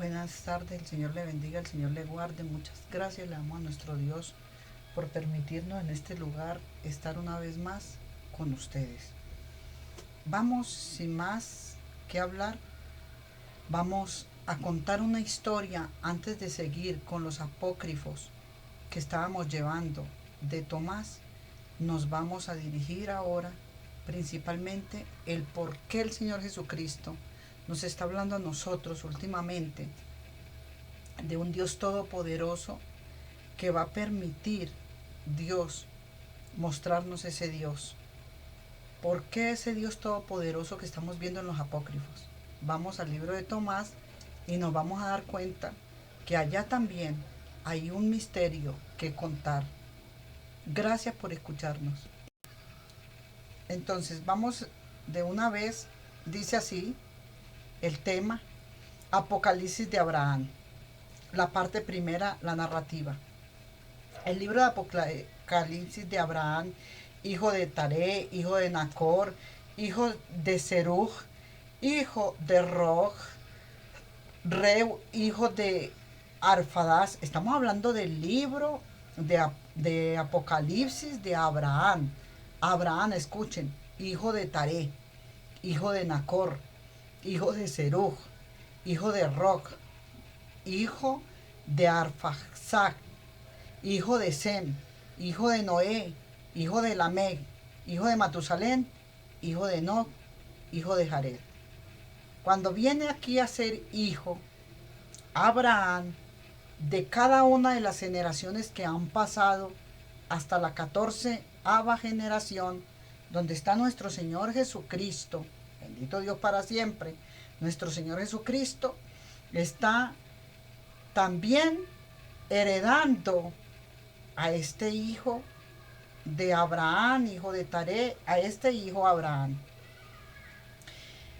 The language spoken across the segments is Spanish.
Buenas tardes, el Señor le bendiga, el Señor le guarde. Muchas gracias le damos a nuestro Dios por permitirnos en este lugar estar una vez más con ustedes. Vamos, sin más que hablar, vamos a contar una historia antes de seguir con los apócrifos que estábamos llevando de Tomás. Nos vamos a dirigir ahora principalmente el por qué el Señor Jesucristo nos está hablando a nosotros últimamente de un Dios todopoderoso que va a permitir Dios mostrarnos ese Dios. ¿Por qué ese Dios todopoderoso que estamos viendo en los apócrifos? Vamos al libro de Tomás y nos vamos a dar cuenta que allá también hay un misterio que contar. Gracias por escucharnos. Entonces vamos de una vez, dice así el tema: Apocalipsis de Abraham. La parte primera, la narrativa. El libro de Apocalipsis de Abraham, hijo de Taré, hijo de Nacor, hijo de Serug, hijo de Rog, Reu, hijo de Arfadas. Estamos hablando del libro de Apocalipsis de Abraham. Abraham, escuchen, hijo de Taré, hijo de Nacor, hijo de Serug, hijo de Rog, hijo de Arfaxad, hijo de Sem, hijo de Noé, hijo de Lamec, hijo de Matusalén, hijo de Enoc, hijo de Jared. Cuando viene aquí a ser hijo, Abraham, de cada una de las generaciones que han pasado hasta la 14ª generación, donde está nuestro Señor Jesucristo, bendito Dios para siempre, nuestro Señor Jesucristo está también heredando a este hijo de Abraham, hijo de Taré, a este hijo Abraham.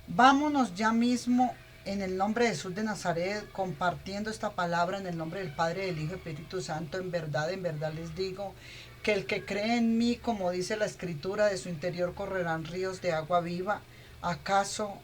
Vámonos ya mismo en el nombre de Jesús de Nazaret, compartiendo esta palabra en el nombre del Padre, del Hijo y Espíritu Santo. En verdad les digo que el que cree en mí, como dice la Escritura, de su interior correrán ríos de agua viva. ¿Acaso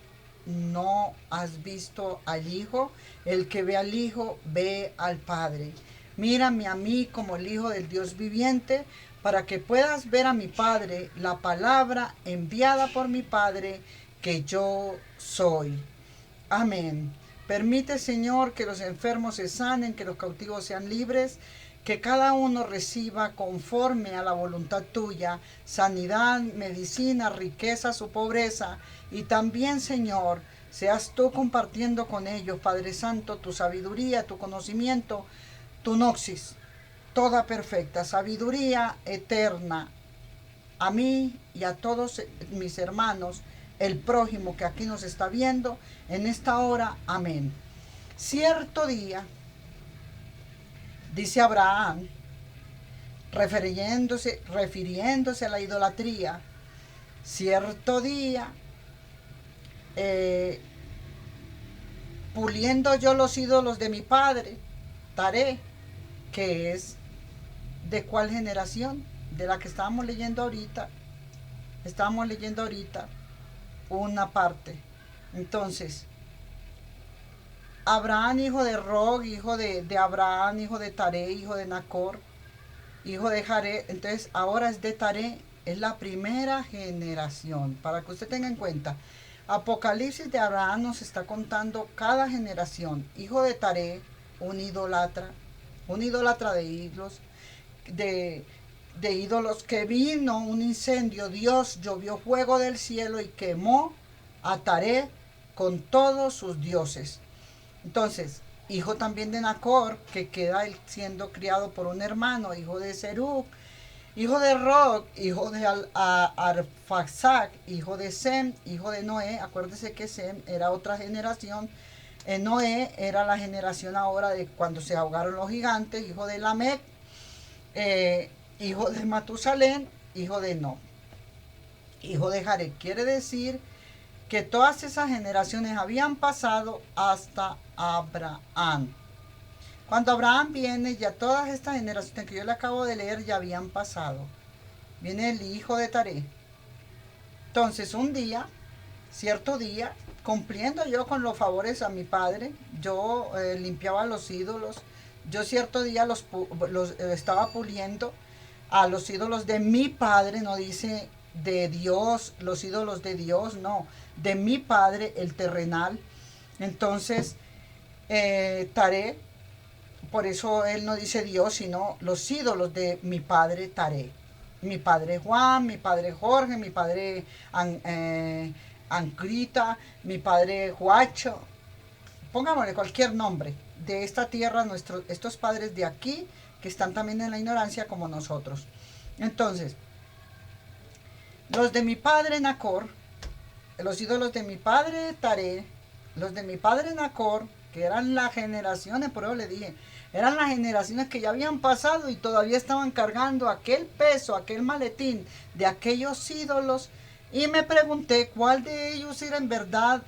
no has visto al Hijo? El que ve al Hijo, ve al Padre. Mírame a mí como el Hijo del Dios viviente, para que puedas ver a mi Padre, la palabra enviada por mi Padre, que yo soy. Amén. Permite, Señor, que los enfermos se sanen, que los cautivos sean libres, que cada uno reciba conforme a la voluntad tuya, sanidad, medicina, riqueza, su pobreza. Y también, Señor, seas tú compartiendo con ellos, Padre Santo, tu sabiduría, tu conocimiento, tu noxis, toda perfecta, sabiduría eterna, a mí y a todos mis hermanos, el prójimo que aquí nos está viendo en esta hora. Amén. Cierto día, dice Abraham, refiriéndose a la idolatría, cierto día, puliendo yo los ídolos de mi padre, Taré, que es de cuál generación, de la que estábamos leyendo ahorita. Estábamos leyendo ahorita una parte. Entonces, Abraham, hijo de Rog, hijo de Abraham, hijo de Taré, hijo de Nacor, hijo de Jared. Entonces, ahora es de Taré, es la primera generación. Para que usted tenga en cuenta, Apocalipsis de Abraham nos está contando cada generación. Hijo de Taré, un idólatra de ídolos, de ídolos, que vino un incendio, Dios llovió fuego del cielo y quemó a Taré con todos sus dioses. Entonces, hijo también de Nacor, que queda él siendo criado por un hermano, hijo de Serug, hijo de Rog, hijo de Arfaxad, hijo de Sem, hijo de Noé. Acuérdese que Sem era otra generación. Noé era la generación ahora de cuando se ahogaron los gigantes, hijo de Lamec, hijo de Matusalén, hijo de No, hijo de Jared. Quiere decir que todas esas generaciones habían pasado hasta Abraham. Cuando Abraham viene, ya todas estas generaciones que yo le acabo de leer ya habían pasado. Viene el hijo de Taré. Entonces un día, cierto día, cumpliendo yo con los favores a mi padre. Yo limpiaba los ídolos. Yo cierto día los estaba puliendo a los ídolos de mi padre, no dice de Dios, los ídolos de Dios, no, de mi padre, el terrenal. Entonces, Taré, por eso él no dice Dios, sino los ídolos de mi padre Taré. Mi padre Juan, mi padre Jorge, mi padre Ancrita, mi padre Juacho, pongámosle cualquier nombre de esta tierra, estos padres de aquí, que están también en la ignorancia como nosotros. Entonces, los de mi padre Nacor, los ídolos de mi padre Taré, los de mi padre Nacor, que eran las generaciones, por eso le dije, eran las generaciones que ya habían pasado y todavía estaban cargando aquel peso, aquel maletín de aquellos ídolos. Y me pregunté cuál de ellos era en verdad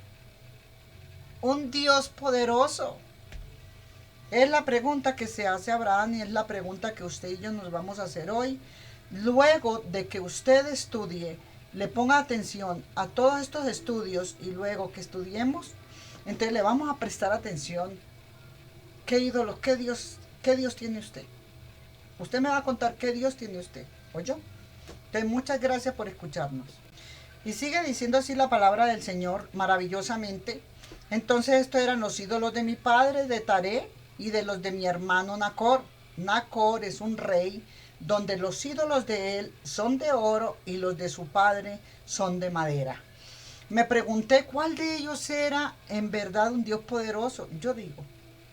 un Dios poderoso. Es la pregunta que se hace Abraham y es la pregunta que usted y yo nos vamos a hacer hoy. Luego de que usted estudie, le ponga atención a todos estos estudios y luego que estudiemos, entonces le vamos a prestar atención. ¿Qué ídolo, qué Dios tiene usted? Usted me va a contar qué Dios tiene usted, ¿oyó? Entonces muchas gracias por escucharnos. Y sigue diciendo así la palabra del Señor maravillosamente. Entonces estos eran los ídolos de mi padre, de Taré, y de los de mi hermano Nacor. Nacor es un rey donde los ídolos de él son de oro y los de su padre son de madera. Me pregunté cuál de ellos era en verdad un Dios poderoso. Yo digo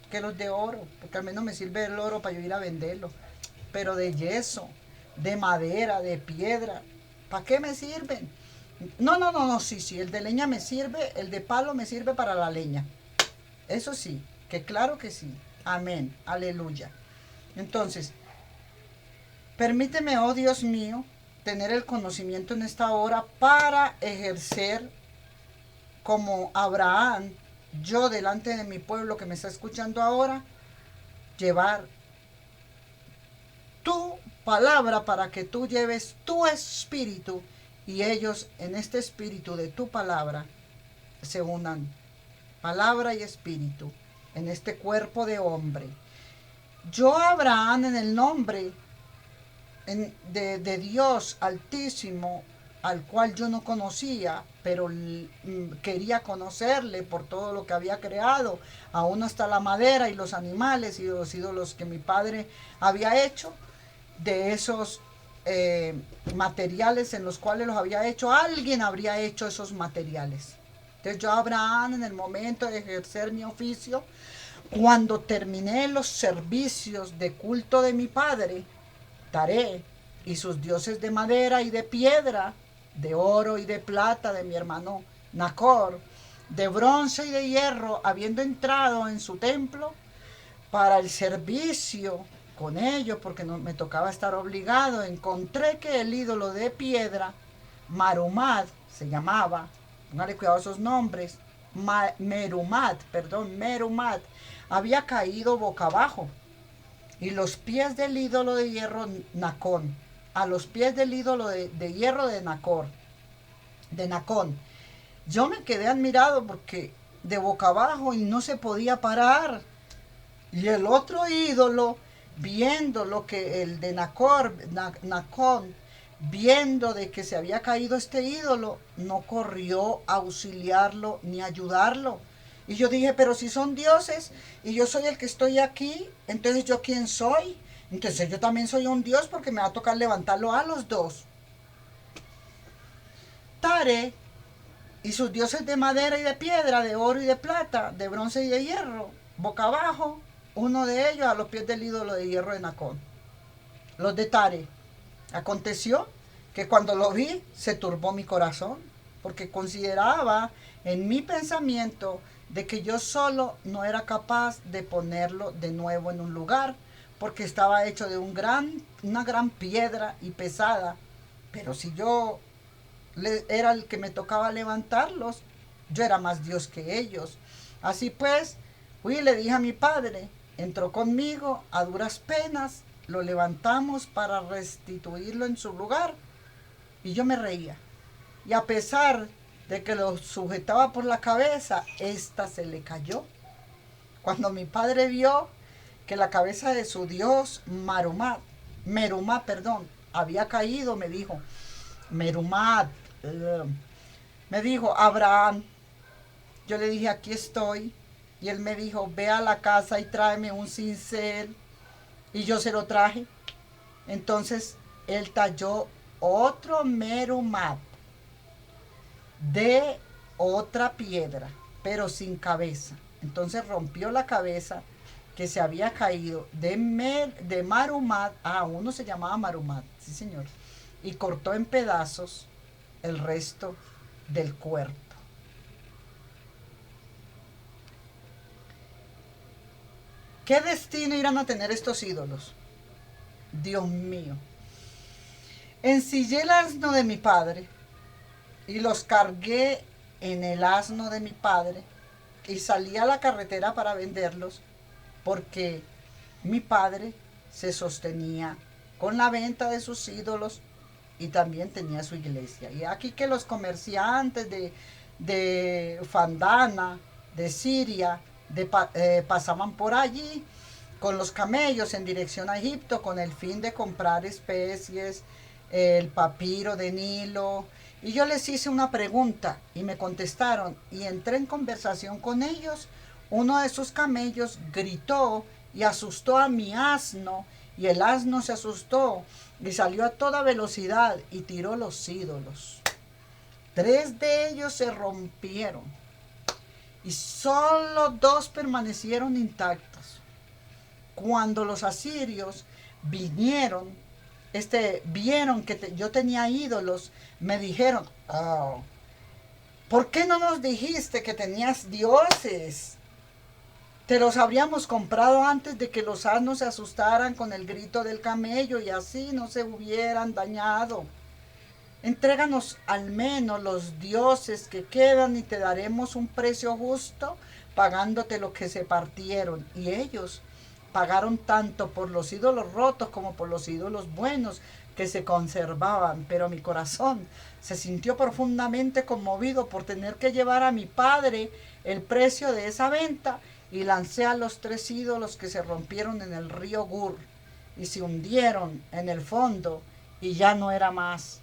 que los de oro, porque al menos me sirve el oro para yo ir a venderlo. Pero de yeso, de madera, de piedra, ¿para qué me sirven? No, sí, el de leña me sirve, el de palo me sirve para la leña. Eso sí, que claro que sí. Amén, aleluya. Entonces, permíteme, oh Dios mío, tener el conocimiento en esta hora para ejercer como Abraham, yo delante de mi pueblo que me está escuchando ahora, llevar tu palabra para que tú lleves tu espíritu y ellos en este espíritu de tu palabra se unan, palabra y espíritu, en este cuerpo de hombre. Yo, Abraham, en el nombre de Dios Altísimo, al cual yo no conocía, pero quería conocerle por todo lo que había creado, aún hasta la madera y los animales y los ídolos que mi padre había hecho, de esos materiales en los cuales los había hecho, alguien habría hecho esos materiales. Entonces yo, Abraham, en el momento de ejercer mi oficio, cuando terminé los servicios de culto de mi padre, Taré, y sus dioses de madera y de piedra, de oro y de plata de mi hermano Nacor, de bronce y de hierro, habiendo entrado en su templo para el servicio con ellos, porque no, me tocaba estar obligado, encontré que el ídolo de piedra, Marumat, se llamaba, póngale cuidado a esos nombres, Merumat, había caído boca abajo, y los pies del ídolo de hierro Nacón, a los pies del ídolo de hierro de Nacón. Yo me quedé admirado porque de boca abajo y no se podía parar. Y el otro ídolo, viendo lo que el de Nacón, viendo de que se había caído este ídolo, no corrió a auxiliarlo ni a ayudarlo. Y yo dije, pero si son dioses y yo soy el que estoy aquí, entonces ¿yo quién soy? Entonces yo también soy un dios porque me va a tocar levantarlo a los dos. Taré y sus dioses de madera y de piedra, de oro y de plata, de bronce y de hierro, boca abajo, uno de ellos a los pies del ídolo de hierro de Nacón. Los de Taré. Aconteció que cuando lo vi se turbó mi corazón, porque consideraba en mi pensamiento de que yo solo no era capaz de ponerlo de nuevo en un lugar, porque estaba hecho de una gran piedra y pesada. Pero si yo era el que me tocaba levantarlos, yo era más Dios que ellos. Así pues, fui y le dije a mi padre, entró conmigo a duras penas, lo levantamos para restituirlo en su lugar. Y yo me reía. Y a pesar de que lo sujetaba por la cabeza, esta se le cayó. Cuando mi padre vio que la cabeza de su dios Merumá, había caído, me dijo, Merumá, me dijo, Abraham. Yo le dije, aquí estoy. Y él me dijo, ve a la casa y tráeme un cincel. Y yo se lo traje. Entonces él talló otro Merumá de otra piedra, pero sin cabeza. Entonces rompió la cabeza que se había caído de Marumat. Uno se llamaba Marumat, sí señor. Y cortó en pedazos el resto del cuerpo. ¿Qué destino irán a tener estos ídolos? Dios mío. Ensillé el asno de mi padre y los cargué en el asno de mi padre y salí a la carretera para venderlos porque mi padre se sostenía con la venta de sus ídolos y también tenía su iglesia. Y aquí que los comerciantes de Fandana, de Siria, pasaban por allí con los camellos en dirección a Egipto con el fin de comprar especies, el papiro de Nilo. Y yo les hice una pregunta y me contestaron y entré en conversación con ellos. Uno de sus camellos gritó y asustó a mi asno y el asno se asustó y salió a toda velocidad y tiró los ídolos. 3 de ellos se rompieron y solo 2 permanecieron intactos. Cuando los asirios vieron que yo tenía ídolos, me dijeron, ¿por qué no nos dijiste que tenías dioses? Te los habríamos comprado antes de que los asnos se asustaran con el grito del camello y así no se hubieran dañado. Entréganos al menos los dioses que quedan y te daremos un precio justo pagándote lo que se partieron. Y ellos pagaron tanto por los ídolos rotos como por los ídolos buenos que se conservaban. Pero mi corazón se sintió profundamente conmovido por tener que llevar a mi padre el precio de esa venta y lancé a los 3 ídolos que se rompieron en el río Gur y se hundieron en el fondo y ya no era más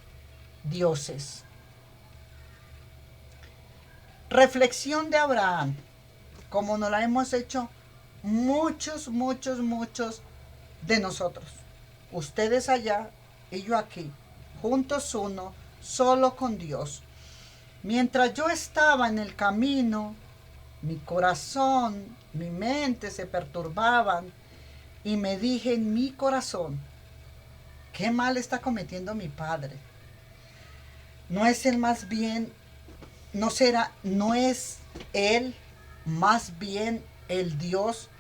dioses. Reflexión de Abraham, como nos la hemos hecho muchos de nosotros. Ustedes allá y yo aquí, juntos uno, solo con Dios. Mientras yo estaba en el camino, mi corazón, mi mente se perturbaban y me dije en mi corazón, ¿qué mal está cometiendo mi padre? ¿No es él más bien, no es él más bien el Dios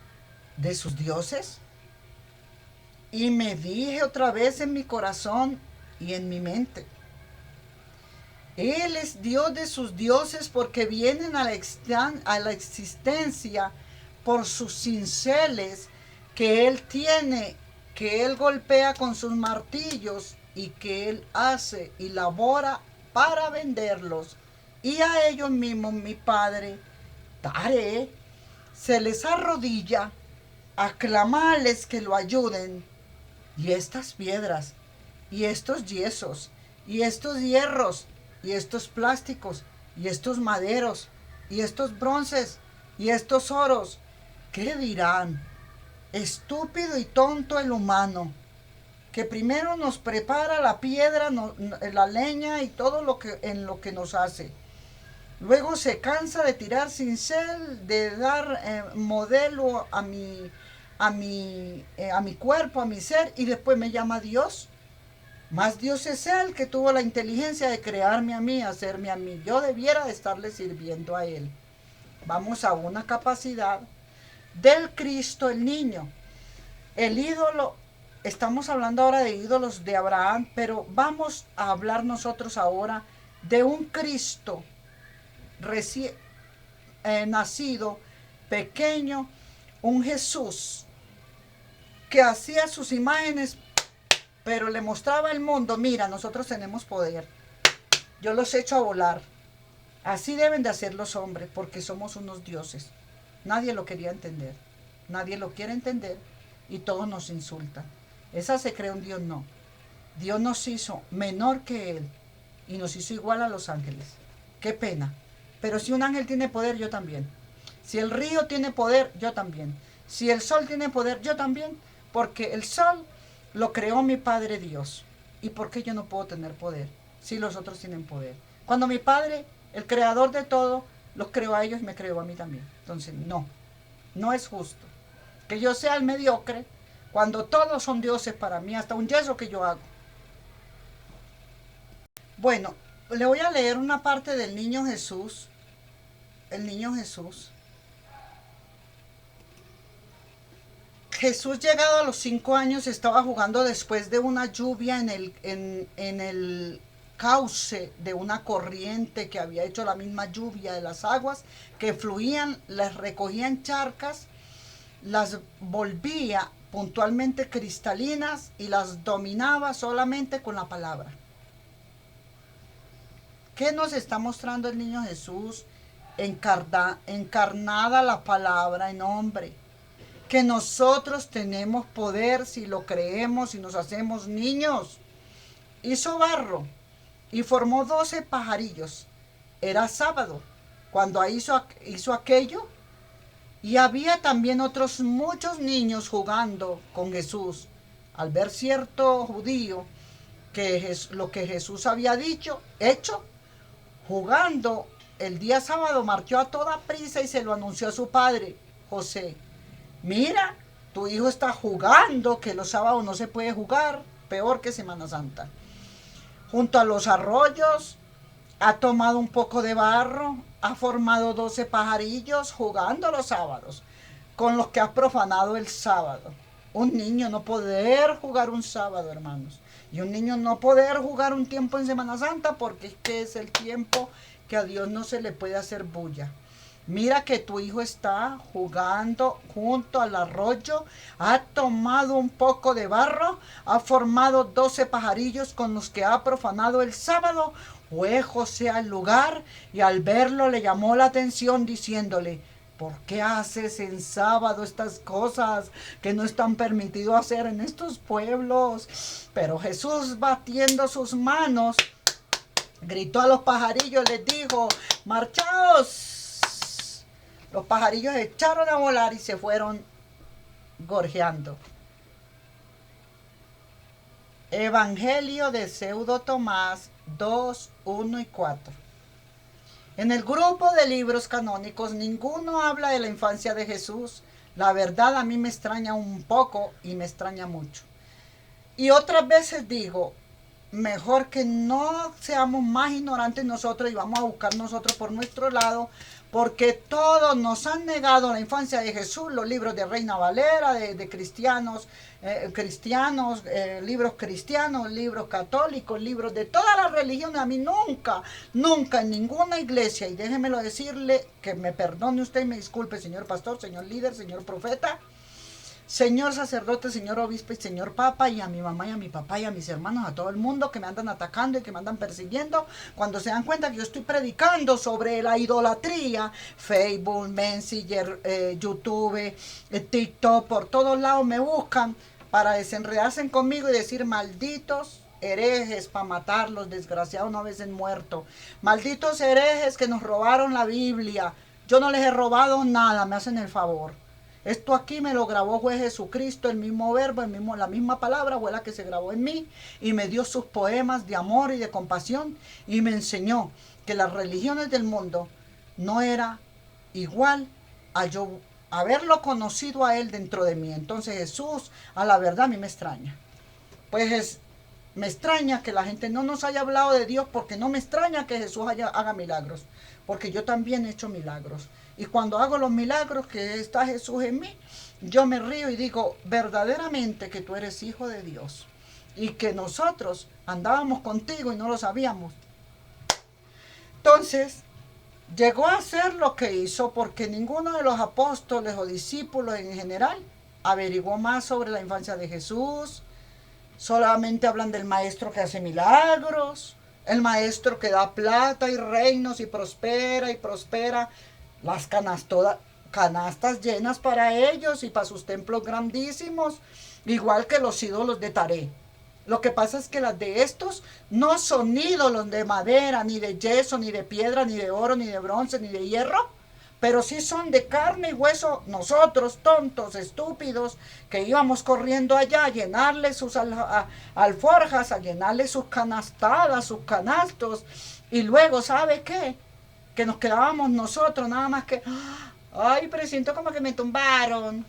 de sus dioses? Y me dije otra vez en mi corazón y en mi mente, Él es Dios de sus dioses porque vienen a la existencia por sus cinceles que Él tiene, que Él golpea con sus martillos y que Él hace y labora para venderlos. Y a ellos mismos mi Padre, Tare, se les arrodilla a clamarles que lo ayuden. Y estas piedras, y estos yesos, y estos hierros, y estos plásticos, y estos maderos, y estos bronces, y estos oros, ¿qué dirán? Estúpido y tonto el humano, que primero nos prepara la piedra, la leña y todo lo que nos hace. Luego se cansa de tirar cincel, de dar modelo a mi cuerpo, a mi ser, y después me llama Dios. Más Dios es Él que tuvo la inteligencia de crearme a mí, hacerme a mí. Yo debiera de estarle sirviendo a Él. Vamos a una capacidad del Cristo, el niño. El ídolo, estamos hablando ahora de ídolos de Abraham, pero vamos a hablar nosotros ahora de un Cristo recién nacido, pequeño, un Jesús que hacía sus imágenes, pero le mostraba al mundo, mira, nosotros tenemos poder, yo los echo a volar, Así deben de hacer los hombres, porque somos unos dioses. Nadie lo quería entender. Nadie lo quiere entender y todos nos insultan. Esa se cree un Dios, no. Dios nos hizo menor que Él y nos hizo igual a los ángeles. Qué pena. Pero si un ángel tiene poder, yo también. Si el río tiene poder, yo también. Si el sol tiene poder, yo también. Porque el sol lo creó mi Padre Dios. ¿Y por qué yo no puedo tener poder si los otros tienen poder? Cuando mi Padre, el creador de todo, los creó a ellos y me creó a mí también. Entonces, no, no es justo que yo sea el mediocre cuando todos son dioses para mí, hasta un yeso que yo hago. Bueno, le voy a leer una parte del niño Jesús. El niño Jesús. Jesús, llegado a los 5 años, estaba jugando después de una lluvia en el cauce de una corriente que había hecho la misma lluvia de las aguas que fluían, las recogía en charcas, las volvía puntualmente cristalinas y las dominaba solamente con la palabra. ¿Qué nos está mostrando el niño Jesús? Encarnada la palabra en hombre. Que nosotros tenemos poder si lo creemos y nos hacemos niños. Hizo barro y formó 12 pajarillos. Era sábado cuando hizo aquello, y había también otros muchos niños jugando con Jesús. Al ver cierto judío que lo que Jesús había hecho, jugando el día sábado, marchó a toda prisa y se lo anunció a su padre, José. Mira, tu hijo está jugando, que los sábados no se puede jugar, peor que Semana Santa. Junto a los arroyos, ha tomado un poco de barro, ha formado 12 pajarillos jugando los sábados, con los que ha profanado el sábado. Un niño no poder jugar un sábado, hermanos. Y un niño no poder jugar un tiempo en Semana Santa, porque es que es el tiempo que a Dios no se le puede hacer bulla. Mira que tu hijo está jugando junto al arroyo, ha tomado un poco de barro, ha formado 12 pajarillos con los que ha profanado el sábado. Fue José al lugar y al verlo le llamó la atención diciéndole: ¿por qué haces en sábado estas cosas que no están permitido hacer en estos pueblos? Pero Jesús, batiendo sus manos, gritó a los pajarillos, les dijo: marchaos. Los pajarillos echaron a volar y se fueron gorjeando. Evangelio de Pseudo Tomás 2, 1 y 4. En el grupo de libros canónicos ninguno habla de la infancia de Jesús. La verdad, a mí me extraña un poco y me extraña mucho. Y otras veces digo, mejor que no seamos más ignorantes nosotros y vamos a buscar nosotros por nuestro lado, porque todos nos han negado la infancia de Jesús, los libros de Reina Valera, de cristianos, libros cristianos, libros católicos, libros de todas las religiones. A mí nunca en ninguna iglesia, y déjemelo decirle, que me perdone usted y me disculpe, señor pastor, señor líder, señor profeta, señor sacerdote, señor obispo y señor papa, y a mi mamá y a mi papá y a mis hermanos, a todo el mundo que me andan atacando y que me andan persiguiendo, cuando se dan cuenta que yo estoy predicando sobre la idolatría, Facebook, Messenger, YouTube, TikTok, por todos lados me buscan para desenredarse conmigo y decir: malditos herejes, para matarlos, desgraciados no habéis muerto, malditos herejes que nos robaron la Biblia. Yo no les he robado nada, me hacen el favor. Esto aquí me lo grabó fue Jesucristo, el mismo verbo, la misma palabra fue la que se grabó en mí, y me dio sus poemas de amor y de compasión, y me enseñó que las religiones del mundo no era igual a yo haberlo conocido a él dentro de mí. Entonces Jesús, a la verdad, a mí me extraña. Me extraña que la gente no nos haya hablado de Dios, porque no me extraña que Jesús haga milagros, porque yo también he hecho milagros. Y cuando hago los milagros que está Jesús en mí, yo me río y digo: verdaderamente que tú eres hijo de Dios, y que nosotros andábamos contigo y no lo sabíamos. Entonces, llegó a hacer lo que hizo porque ninguno de los apóstoles o discípulos en general averiguó más sobre la infancia de Jesús. Solamente hablan del maestro que hace milagros, El maestro que da plata y reinos y prospera. Las canastas llenas para ellos y para sus templos grandísimos, igual que los ídolos de Taré. Lo que pasa es que las de estos no son ídolos de madera, ni de yeso, ni de piedra, ni de oro, ni de bronce, ni de hierro, pero sí son de carne y hueso. Nosotros, tontos, estúpidos, que íbamos corriendo allá a llenarle sus alforjas, a llenarle sus canastadas, sus canastos, y luego, ¿sabe qué? Que nos quedábamos nosotros, nada más que, ay, pero siento como que me tumbaron.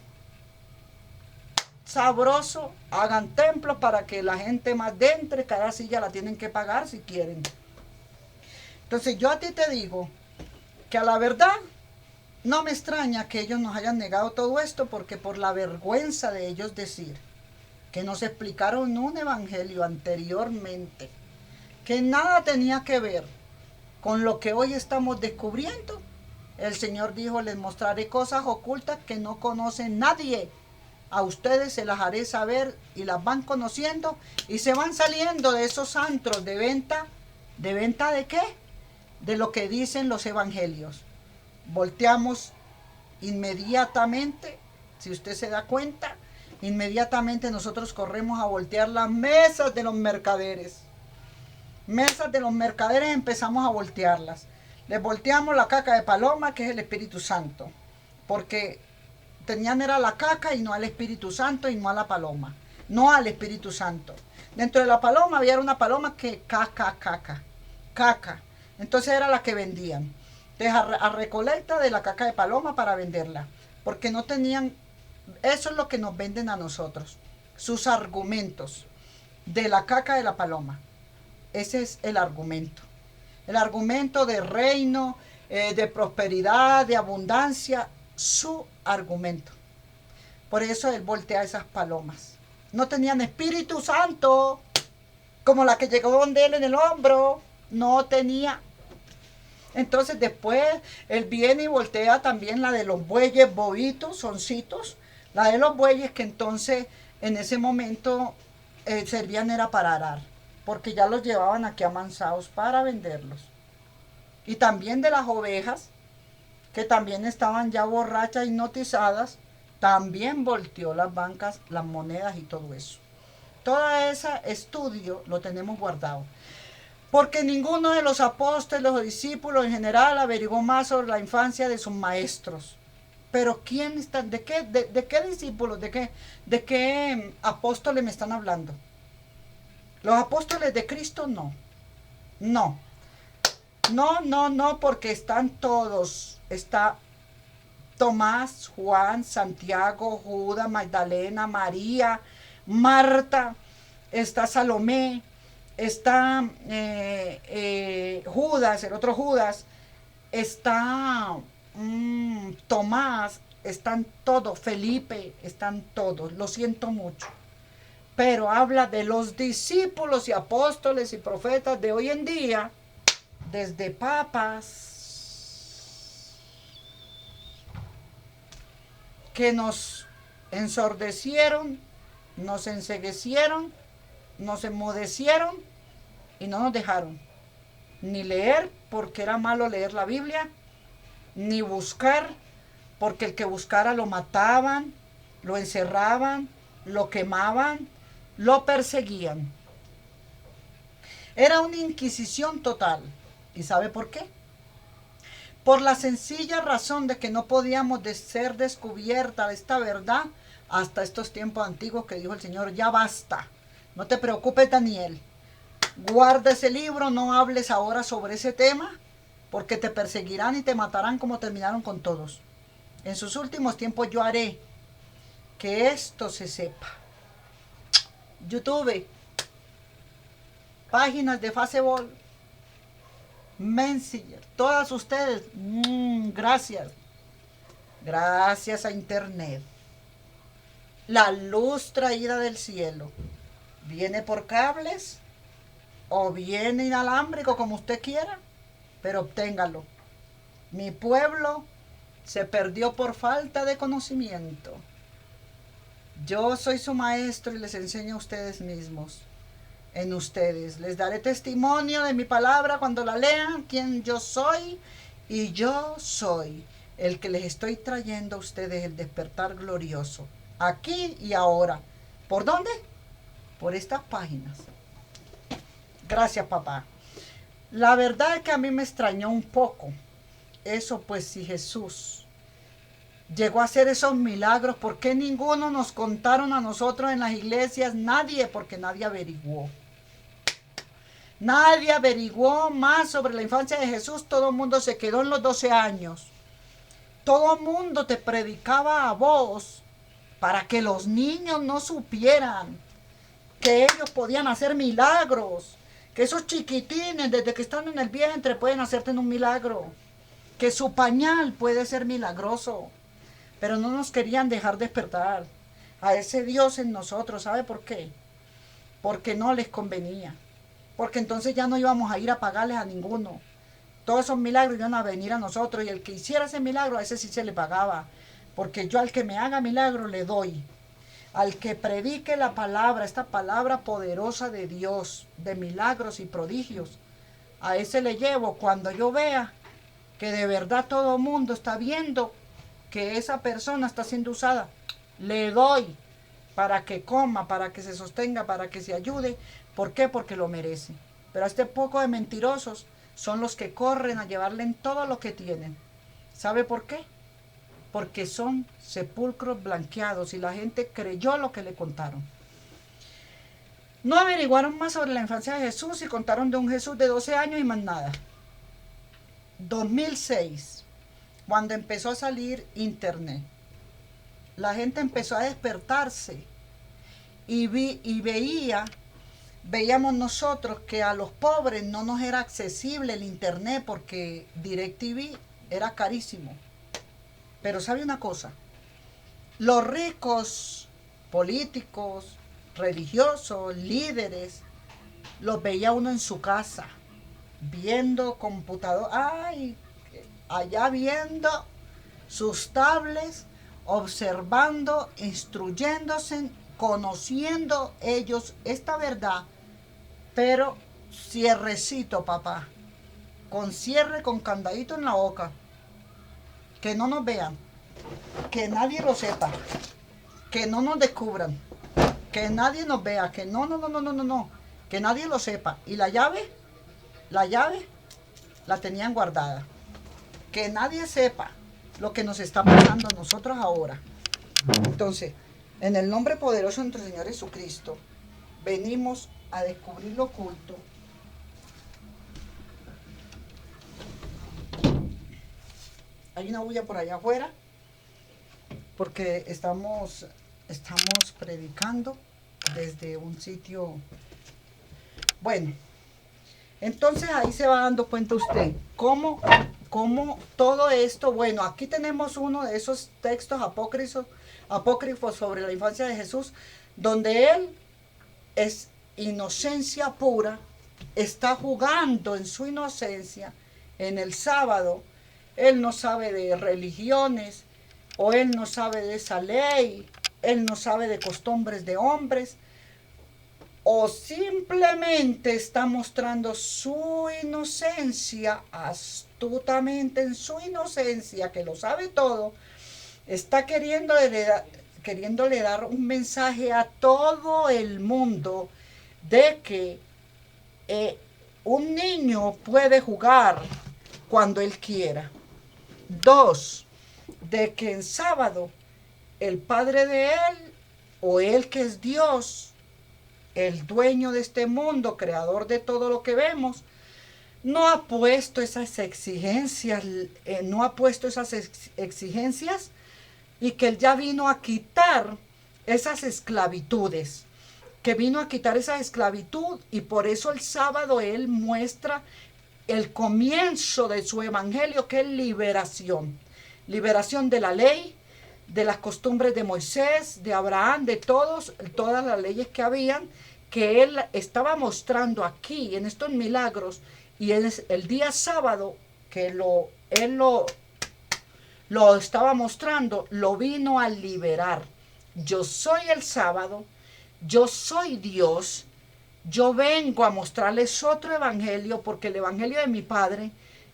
Sabroso, hagan templos para que la gente más dentro, cada silla la tienen que pagar si quieren. Entonces yo a ti te digo que a la verdad no me extraña que ellos nos hayan negado todo esto, porque por la vergüenza de ellos decir que nos explicaron un evangelio anteriormente que nada tenía que ver con lo que hoy estamos descubriendo, el Señor dijo: les mostraré cosas ocultas que no conoce nadie. A ustedes se las haré saber, y las van conociendo y se van saliendo de esos antros de venta. ¿De venta de qué? De lo que dicen los evangelios. Volteamos inmediatamente, si usted se da cuenta, inmediatamente nosotros corremos a voltear las mesas de los mercaderes. Mesas de los mercaderes empezamos a voltearlas. Les volteamos la caca de paloma, que es el Espíritu Santo, porque tenían era la caca y no al Espíritu Santo y no a la paloma, no al Espíritu Santo. Dentro de la paloma había una paloma que caca. Entonces era la que vendían. Entonces a recolecta de la caca de paloma para venderla, porque no tenían, eso es lo que nos venden a nosotros, sus argumentos de la caca de la paloma. Ese es el argumento de reino, de prosperidad, de abundancia, su argumento. Por eso él voltea esas palomas. No tenían Espíritu Santo, como la que llegó donde él en el hombro, no tenía. Entonces después él viene y voltea también la de los bueyes bobitos, soncitos, la de los bueyes que entonces en ese momento servían era para arar, porque ya los llevaban aquí amansados para venderlos. Y también de las ovejas, que también estaban ya borrachas, hipnotizadas, también volteó las bancas, las monedas y todo eso. Todo ese estudio lo tenemos guardado, porque ninguno de los apóstoles o discípulos en general averiguó más sobre la infancia de sus maestros. Pero ¿quién está? ¿De qué discípulos? ¿De qué apóstoles me están hablando? Los apóstoles de Cristo no. No, porque están todos. Está Tomás, Juan, Santiago, Judas, Magdalena, María, Marta, está Salomé, está Judas, el otro Judas, está Tomás, están todos, Felipe, están todos, lo siento mucho. Pero habla de los discípulos y apóstoles y profetas de hoy en día, desde papas, que nos ensordecieron, nos enceguecieron, nos enmudecieron y no nos dejaron ni leer, porque era malo leer la Biblia, ni buscar, porque el que buscara lo mataban, lo encerraban, lo quemaban, lo perseguían. Era una inquisición total. ¿Y sabe por qué? Por la sencilla razón de que no podíamos ser descubierta de esta verdad hasta estos tiempos antiguos, que dijo el Señor: ya basta, no te preocupes, Daniel, guarda ese libro, no hables ahora sobre ese tema, porque te perseguirán y te matarán como terminaron con todos. En sus últimos tiempos yo haré que esto se sepa. YouTube, páginas de Facebook, Messenger, todas ustedes, gracias a internet. La luz traída del cielo viene por cables o viene inalámbrico, como usted quiera, pero obténgalo. Mi pueblo se perdió por falta de conocimiento. Yo soy su maestro y les enseño a ustedes mismos. en ustedes. Les daré testimonio de mi palabra cuando la lean, quién yo soy, y yo soy el que les estoy trayendo a ustedes el despertar glorioso, aquí y ahora. ¿Por dónde? Por estas páginas. Gracias, papá. La verdad es que a mí me extrañó un poco eso, pues si Jesús llegó a hacer esos milagros, ¿por qué ninguno nos contaron a nosotros en las iglesias? Nadie, porque nadie averiguó. Nadie averiguó más sobre la infancia de Jesús. Todo el mundo se quedó en los 12 años. Todo el mundo te predicaba a vos para que los niños no supieran que ellos podían hacer milagros, que esos chiquitines desde que están en el vientre pueden hacerte un milagro, que su pañal puede ser milagroso, pero no nos querían dejar despertar a ese Dios en nosotros. ¿Sabe por qué? Porque no les convenía, porque entonces ya no íbamos a ir a pagarles a ninguno. Todos esos milagros iban a venir a nosotros, y el que hiciera ese milagro, a ese sí se le pagaba, porque yo al que me haga milagro le doy. Al que predique la palabra, esta palabra poderosa de Dios, de milagros y prodigios, a ese le llevo. Cuando yo vea que de verdad todo el mundo está viendo que esa persona está siendo usada, le doy para que coma, para que se sostenga, para que se ayude. ¿Por qué? Porque lo merece. Pero a este poco de mentirosos son los que corren a llevarle en todo lo que tienen. ¿Sabe por qué? Porque son sepulcros blanqueados y la gente creyó lo que le contaron. No averiguaron más sobre la infancia de Jesús y contaron de un Jesús de 12 años y más nada. 2006, cuando empezó a salir internet, la gente empezó a despertarse y veíamos nosotros que a los pobres no nos era accesible el internet porque DirecTV era carísimo. Pero sabe una cosa, los ricos, políticos, religiosos, líderes, los veía uno en su casa, viendo computador, allá viendo sus tablets, observando, instruyéndose, conociendo ellos esta verdad, pero cierrecito, papá, con cierre, con candadito en la boca. Que no nos vean, que nadie lo sepa, que no nos descubran, que nadie nos vea, que no, que nadie lo sepa. Y la llave la tenían guardada. Que nadie sepa lo que nos está pasando a nosotros ahora. Entonces, en el nombre poderoso de nuestro Señor Jesucristo, venimos a descubrir lo oculto. Hay una bulla por allá afuera porque estamos predicando desde un sitio. Bueno, entonces ahí se va dando cuenta usted cómo todo esto. Bueno, aquí tenemos uno de esos textos apócrifos sobre la infancia de Jesús, donde él es inocencia pura, está jugando en su inocencia en el sábado. Él no sabe de religiones, o él no sabe de esa ley, él no sabe de costumbres de hombres, o simplemente está mostrando su inocencia astutamente, en su inocencia, que lo sabe todo, está queriéndole dar un mensaje a todo el mundo de que un niño puede jugar cuando él quiera. 2, de que en sábado el padre de él, o él que es Dios, el dueño de este mundo, creador de todo lo que vemos, no ha puesto esas exigencias, y que él ya vino a quitar esas esclavitudes, que vino a quitar esa esclavitud, y por eso el sábado él muestra el comienzo de su evangelio, que es liberación de la ley, de las costumbres de Moisés, de Abraham, de todas las leyes que habían, que él estaba mostrando aquí en estos milagros, y el día sábado que él lo estaba mostrando, lo vino a liberar. Yo soy el sábado, yo soy Dios, Yo vengo a mostrarles otro evangelio porque el evangelio de mi Padre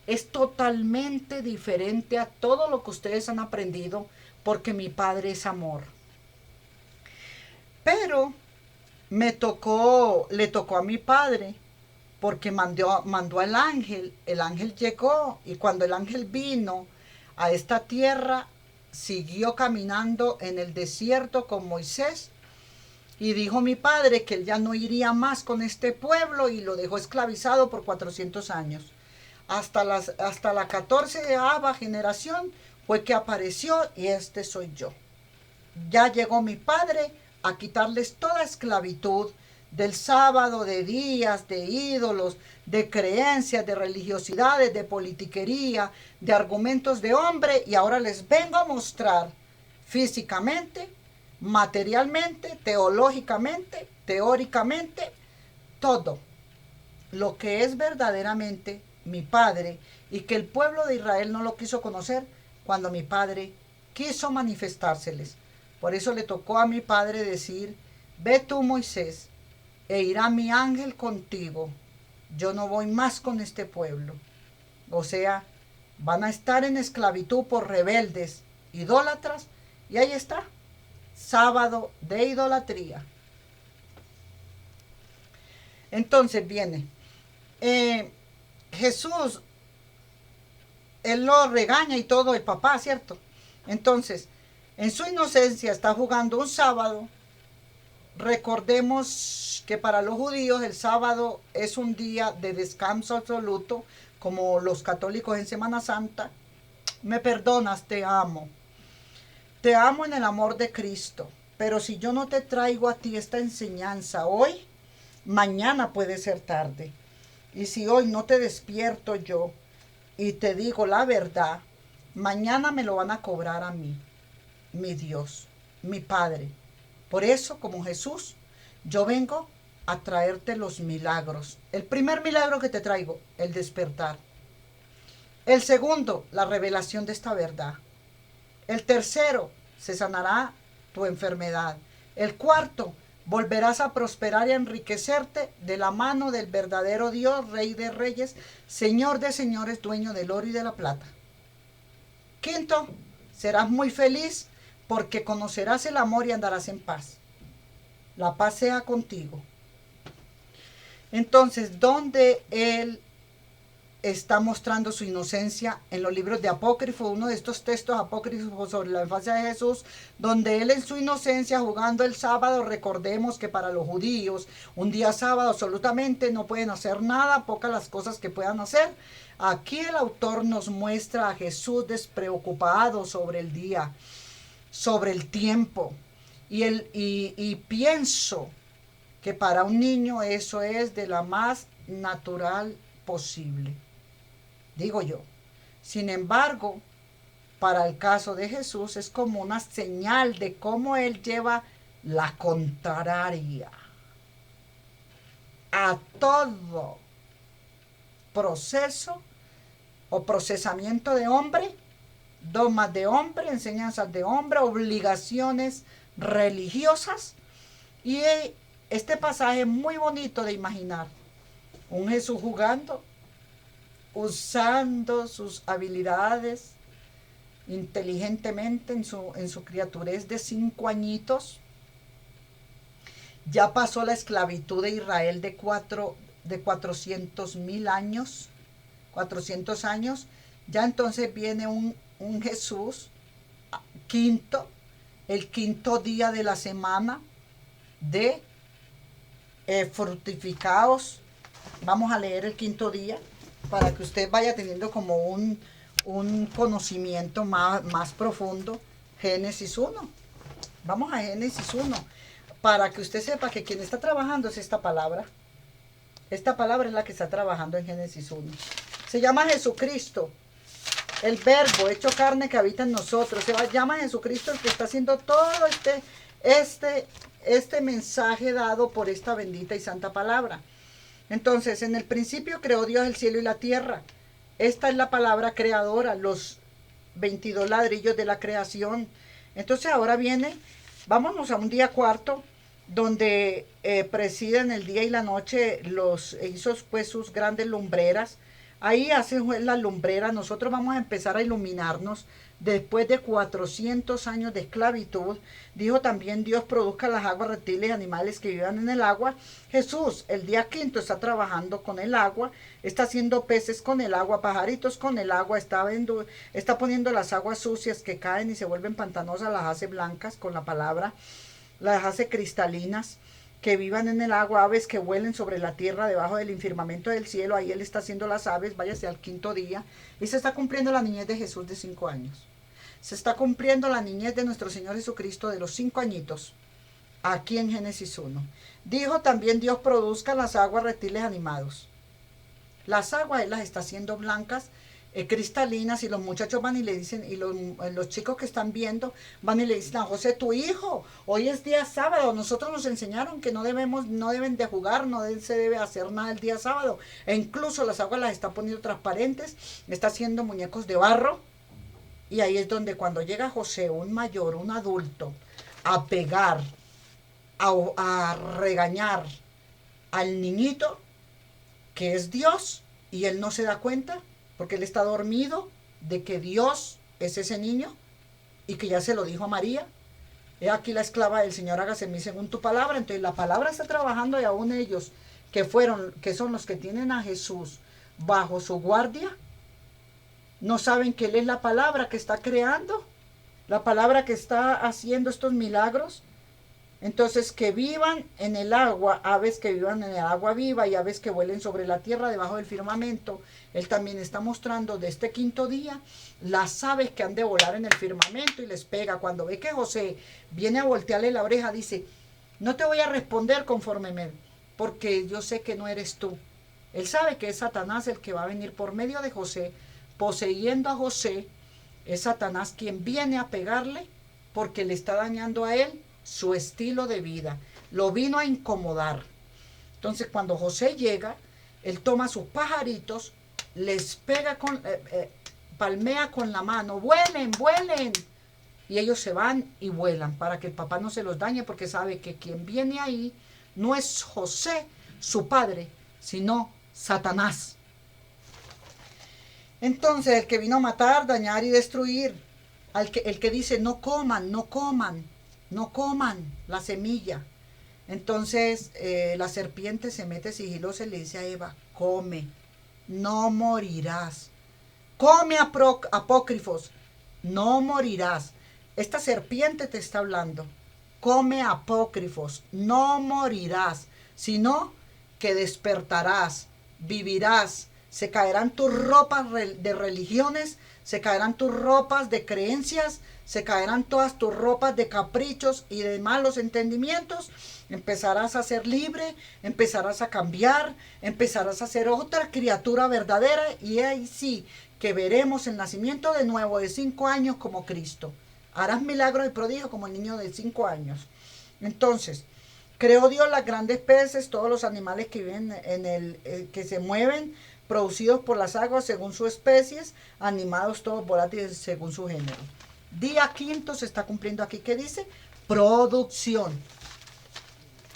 es totalmente diferente a todo lo que ustedes han aprendido porque mi Padre es amor. Pero le tocó a mi Padre porque mandó al ángel. El ángel llegó y cuando el ángel vino a esta tierra, siguió caminando en el desierto con Moisés. Y dijo mi padre que él ya no iría más con este pueblo y lo dejó esclavizado por 400 años. Hasta la 14ª generación fue que apareció y este soy yo. Ya llegó mi padre a quitarles toda esclavitud del sábado, de días, de ídolos, de creencias, de religiosidades, de politiquería, de argumentos de hombre, y ahora les vengo a mostrar físicamente, materialmente, teológicamente, teóricamente, todo lo que es verdaderamente mi Padre, y que el pueblo de Israel no lo quiso conocer cuando mi Padre quiso manifestárseles. Por eso le tocó a mi Padre decir: ve tú, Moisés, e irá mi ángel contigo. Yo no voy más con este pueblo. O sea, van a estar en esclavitud por rebeldes, idólatras, y ahí está, sábado de idolatría. Entonces viene Jesús, él lo regaña y todo, el papá, ¿cierto? Entonces, en su inocencia está jugando un sábado. Recordemos que para los judíos el sábado es un día de descanso absoluto, como los católicos en Semana Santa. Me perdonas, te amo. Te amo en el amor de Cristo. Pero si yo no te traigo a ti esta enseñanza hoy, mañana puede ser tarde. Y si hoy no te despierto yo y te digo la verdad, mañana me lo van a cobrar a mí, mi Dios, mi Padre. Por eso, como Jesús, yo vengo a traerte los milagros. El primer milagro que te traigo, el despertar. El segundo, la revelación de esta verdad. El tercero, se sanará tu enfermedad. El cuarto, volverás a prosperar y a enriquecerte de la mano del verdadero Dios, Rey de reyes, Señor de señores, dueño del oro y de la plata. Quinto, serás muy feliz porque conocerás el amor y andarás en paz. La paz sea contigo. Entonces, ¿dónde él está mostrando su inocencia? En los libros de apócrifo, uno de estos textos apócrifos sobre la infancia de Jesús, donde él en su inocencia jugando el sábado. Recordemos que para los judíos un día sábado absolutamente no pueden hacer nada, pocas las cosas que puedan hacer. Aquí el autor nos muestra a Jesús despreocupado sobre el día, sobre el tiempo, y pienso que para un niño eso es de la más natural posible, digo yo. Sin embargo, para el caso de Jesús es como una señal de cómo él lleva la contraria a todo proceso o procesamiento de hombre, dogmas de hombre, enseñanzas de hombre, obligaciones religiosas. Y este pasaje es muy bonito de imaginar. Un Jesús jugando, usando sus habilidades inteligentemente en su criaturez de 5 añitos. Ya pasó la esclavitud de Israel de 400.000 años, 400 años. Ya entonces viene un Jesús quinto, el quinto día de la semana de fructificados. Vamos a leer el quinto día para que usted vaya teniendo como un conocimiento más profundo. Génesis 1. Vamos a Génesis 1 para que usted sepa que quien está trabajando es esta palabra. Esta palabra es la que está trabajando en Génesis 1. Se llama Jesucristo, el verbo hecho carne que habita en nosotros. Se llama Jesucristo el que está haciendo todo este mensaje dado por esta bendita y santa palabra. Entonces, en el principio creó Dios el cielo y la tierra. Esta es la palabra creadora, los 22 ladrillos de la creación. Entonces ahora vámonos a un día cuarto, donde presiden el día y la noche, hizo pues sus grandes lumbreras. Ahí hacen las lumbreras. Nosotros vamos a empezar a iluminarnos después de 400 años de esclavitud. Dijo también Dios: produzca las aguas reptiles y animales que vivan en el agua. Jesús el día quinto está trabajando con el agua, está haciendo peces con el agua, pajaritos con el agua, está poniendo las aguas sucias que caen y se vuelven pantanosas, las hace blancas con la palabra, las hace cristalinas, que vivan en el agua, aves que vuelen sobre la tierra debajo del infirmamento del cielo. Ahí Él está haciendo las aves. Váyase al quinto día. Y se está cumpliendo la niñez de Jesús de 5 años. Se está cumpliendo la niñez de nuestro Señor Jesucristo de los 5 añitos, aquí en Génesis 1. Dijo también Dios: produzca las aguas reptiles animados. Las aguas Él las está haciendo blancas, cristalinas, y los muchachos van y le dicen, y los chicos que están viendo van y le dicen a José: tu hijo, hoy es día sábado, nosotros nos enseñaron que no deben de jugar, no se debe hacer nada el día sábado. E incluso las aguas las está poniendo transparentes, está haciendo muñecos de barro. Y ahí es donde, cuando llega José, un mayor, un adulto, a pegar, a regañar al niñito, que es Dios, y él no se da cuenta, porque él está dormido de que Dios es ese niño y que ya se lo dijo a María: he aquí la esclava del Señor, hágase en mí según tu palabra. Entonces la palabra está trabajando, y aún ellos que son los que tienen a Jesús bajo su guardia, no saben que Él es la palabra que está creando, la palabra que está haciendo estos milagros. Entonces, que vivan en el agua, aves que vivan en el agua viva y aves que vuelen sobre la tierra debajo del firmamento. Él también está mostrando de este quinto día las aves que han de volar en el firmamento, y les pega. Cuando ve que José viene a voltearle la oreja, dice: no te voy a responder conforme porque yo sé que no eres tú. Él sabe que es Satanás el que va a venir por medio de José, poseyendo a José. Es Satanás quien viene a pegarle, porque le está dañando a él su estilo de vida, lo vino a incomodar. Entonces, cuando José llega, él toma sus pajaritos, les pega palmea con la mano: vuelen, vuelen. Y ellos se van y vuelan, para que el papá no se los dañe, porque sabe que quien viene ahí no es José, su padre, sino Satanás. Entonces, el que vino a matar, dañar y destruir, el que dice: no coman, no coman, no coman la semilla. Entonces la serpiente se mete sigilosa y le dice a Eva: come, no morirás. Come, apócrifos, no morirás. Esta serpiente te está hablando: come, apócrifos, no morirás, sino que despertarás, vivirás. Se caerán tus ropas de religiones, se caerán tus ropas de creencias, se caerán todas tus ropas de caprichos y de malos entendimientos. Empezarás a ser libre, empezarás a cambiar, empezarás a ser otra criatura verdadera, y ahí sí que veremos el nacimiento de nuevo de 5 años como Cristo. Harás milagros y prodigios como el niño de 5 años. Entonces, creó Dios las grandes peces, todos los animales que viven que se mueven, producidos por las aguas según sus especies, animados todos volátiles según su género. Día quinto se está cumpliendo aquí. ¿Qué dice? Producción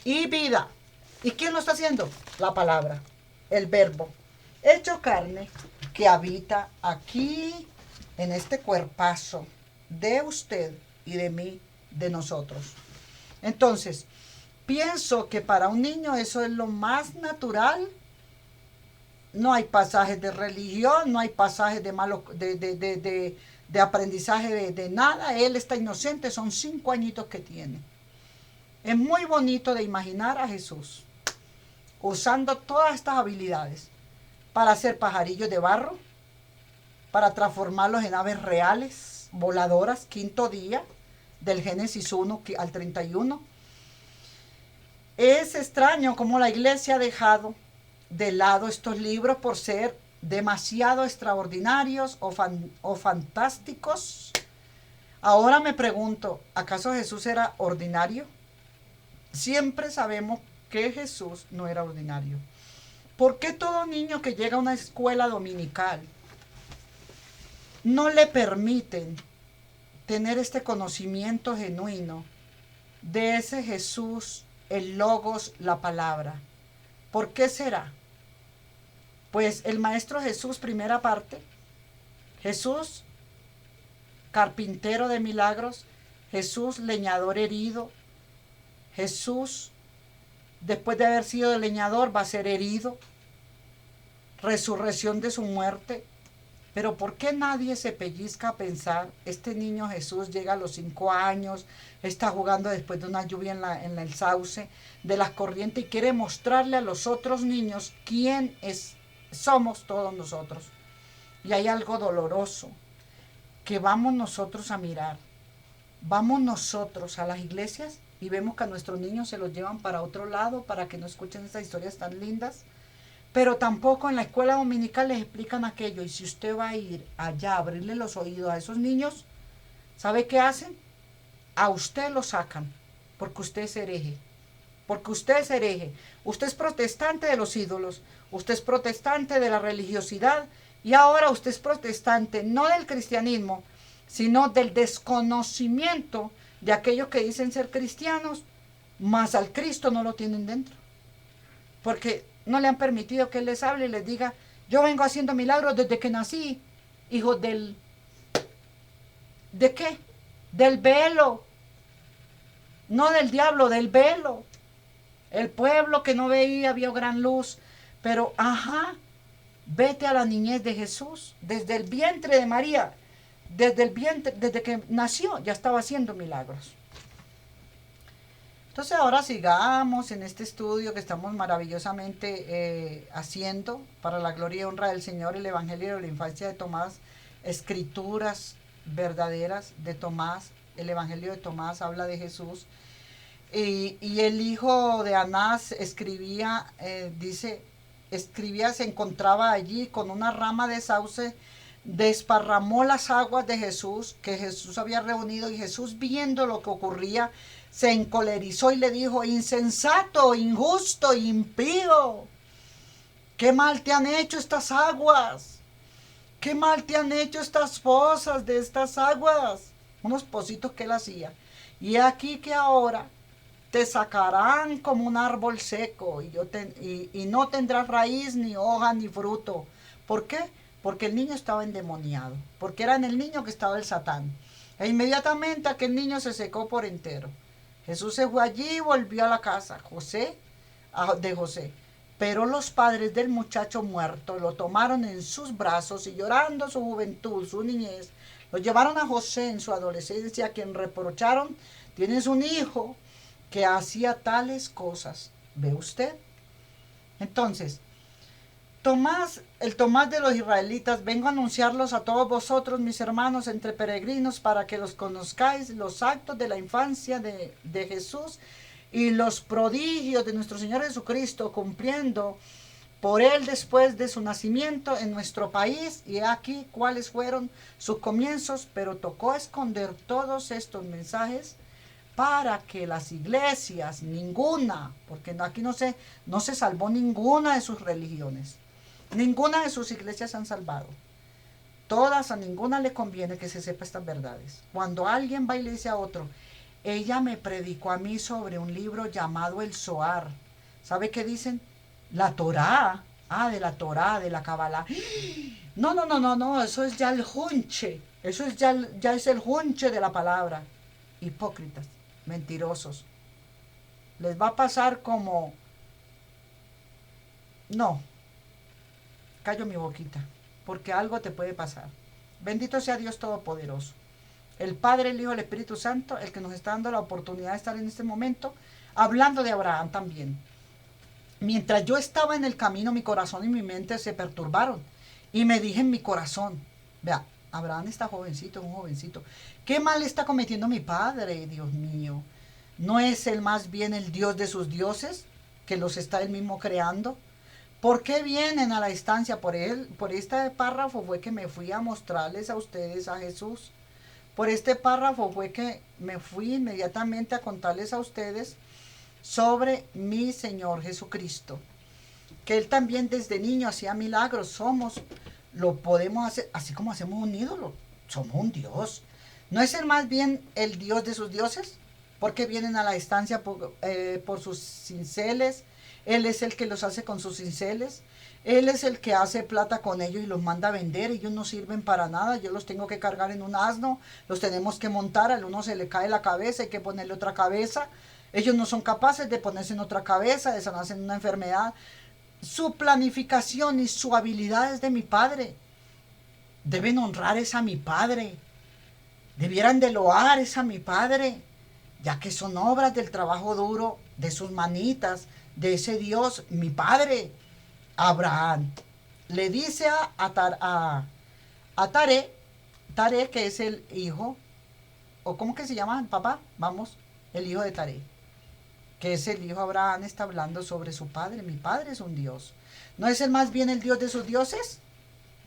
y vida. ¿Y quién lo está haciendo? La palabra, el verbo, hecho carne, que habita aquí en este cuerpazo de usted y de mí, de nosotros. Entonces, pienso que para un niño eso es lo más natural. No hay pasajes de religión, no hay pasajes de aprendizaje de nada. Él está inocente, son 5 añitos que tiene. Es muy bonito de imaginar a Jesús usando todas estas habilidades para hacer pajarillos de barro, para transformarlos en aves reales, voladoras, quinto día, del Génesis 1 al 31. Es extraño cómo la iglesia ha dejado de lado estos libros por ser demasiado extraordinarios o fantásticos. Ahora me pregunto, ¿acaso Jesús era ordinario? Siempre sabemos que Jesús no era ordinario. ¿Por qué todo niño que llega a una escuela dominical no le permiten tener este conocimiento genuino de ese Jesús el logos, la palabra. ¿Por qué será? Pues el Maestro Jesús, primera parte, Jesús, carpintero de milagros, Jesús, leñador herido, Jesús, después de haber sido leñador, va a ser herido, resurrección de su muerte. Pero ¿por qué nadie se pellizca a pensar, este niño Jesús llega a los 5 años, está jugando después de una lluvia en el sauce de las corrientes y quiere mostrarle a los otros niños quién somos todos nosotros? Y hay algo doloroso que vamos nosotros a mirar. Vamos nosotros a las iglesias y vemos que a nuestros niños se los llevan para otro lado para que no escuchen esas historias tan lindas. Pero tampoco en la escuela dominical les explican aquello. Y si usted va a ir allá a abrirle los oídos a esos niños, ¿sabe qué hacen? A usted lo sacan, porque usted es hereje. Porque usted es hereje. Usted es protestante de los ídolos. Usted es protestante de la religiosidad. Y ahora usted es protestante no del cristianismo, sino del desconocimiento de aquellos que dicen ser cristianos, más al Cristo no lo tienen dentro. Porque no le han permitido que Él les hable y les diga, yo vengo haciendo milagros desde que nací, hijo ¿de qué? Del velo. No del diablo, del velo. El pueblo que no veía vio gran luz. Pero, vete a la niñez de Jesús, desde el vientre de María, desde que nació, ya estaba haciendo milagros. Entonces ahora sigamos en este estudio que estamos maravillosamente haciendo para la gloria y honra del Señor, el Evangelio de la infancia de Tomás, escrituras verdaderas de Tomás. El Evangelio de Tomás habla de Jesús. Y el hijo de Anás escribía, se encontraba allí con una rama de sauce, desparramó las aguas de Jesús, que Jesús había reunido, y Jesús, viendo lo que ocurría, se encolerizó y le dijo, insensato, injusto, impío, ¿qué mal te han hecho estas aguas? ¿Qué mal te han hecho estas fosas de estas aguas? Unos pocitos que él hacía. Y aquí que ahora te sacarán como un árbol seco y no tendrás raíz, ni hoja, ni fruto. ¿Por qué? Porque el niño estaba endemoniado, porque era en el niño que estaba el Satán. E inmediatamente aquel niño se secó por entero. Jesús se fue allí y volvió a la casa de José. Pero los padres del muchacho muerto lo tomaron en sus brazos y, llorando su juventud, su niñez, lo llevaron a José en su adolescencia, a quien reprocharon, tienes un hijo que hacía tales cosas. ¿Ve usted? Entonces, el Tomás de los israelitas, vengo a anunciarlos a todos vosotros, mis hermanos, entre peregrinos, para que los conozcáis, los actos de la infancia de Jesús y los prodigios de nuestro Señor Jesucristo, cumpliendo por él después de su nacimiento en nuestro país. Y aquí cuáles fueron sus comienzos, pero tocó esconder todos estos mensajes para que las iglesias, ninguna, porque aquí no se salvó ninguna de sus religiones, ninguna de sus iglesias se han salvado. A ninguna le conviene que se sepa estas verdades. Cuando alguien va y le dice a otro, ella me predicó a mí sobre un libro llamado el Zohar. ¿Sabe qué dicen? La Torá. De la Torá, de la Kabbalah. No, eso es ya el junche. Eso es ya es el junche de la palabra. Hipócritas, mentirosos. Les va a pasar como... No, callo mi boquita, porque algo te puede pasar. Bendito sea Dios Todopoderoso, el Padre, el Hijo, el Espíritu Santo, el que nos está dando la oportunidad de estar en este momento, hablando de Abraham también. Mientras yo estaba en el camino, mi corazón y mi mente se perturbaron, y me dije en mi corazón, vea, Abraham está jovencito, es un jovencito, ¿qué mal está cometiendo mi padre, Dios mío? ¿No es él más bien el Dios de sus dioses, que los está él mismo creando? ¿Por qué vienen a la estancia? Por este párrafo fue que me fui a mostrarles a ustedes a Jesús. Por este párrafo fue que me fui inmediatamente a contarles a ustedes sobre mi Señor Jesucristo. Que Él también desde niño hacía milagros. Lo podemos hacer, así como hacemos un ídolo. Somos un Dios. ¿No es Él más bien el Dios de sus dioses? porque vienen a la estancia por sus cinceles. Él es el que los hace con sus cinceles. Él es el que hace plata con ellos y los manda a vender. Ellos no sirven para nada. Yo los tengo que cargar en un asno. Los tenemos que montar. Al uno se le cae la cabeza. Hay que ponerle otra cabeza. Ellos no son capaces de ponerse en otra cabeza, de sanarse en una enfermedad. Su planificación y su habilidad es de mi Padre. Deben honrar es a mi Padre. Debieran de loar es a mi Padre, ya que son obras del trabajo duro de sus manitas, de ese Dios, mi Padre. Abraham le dice a Taré, que es el hijo, o ¿cómo que se llama el papá? Vamos, el hijo de Taré, que es el hijo. Abraham está hablando sobre su padre. Mi Padre es un Dios. ¿No es el más bien el Dios de sus dioses?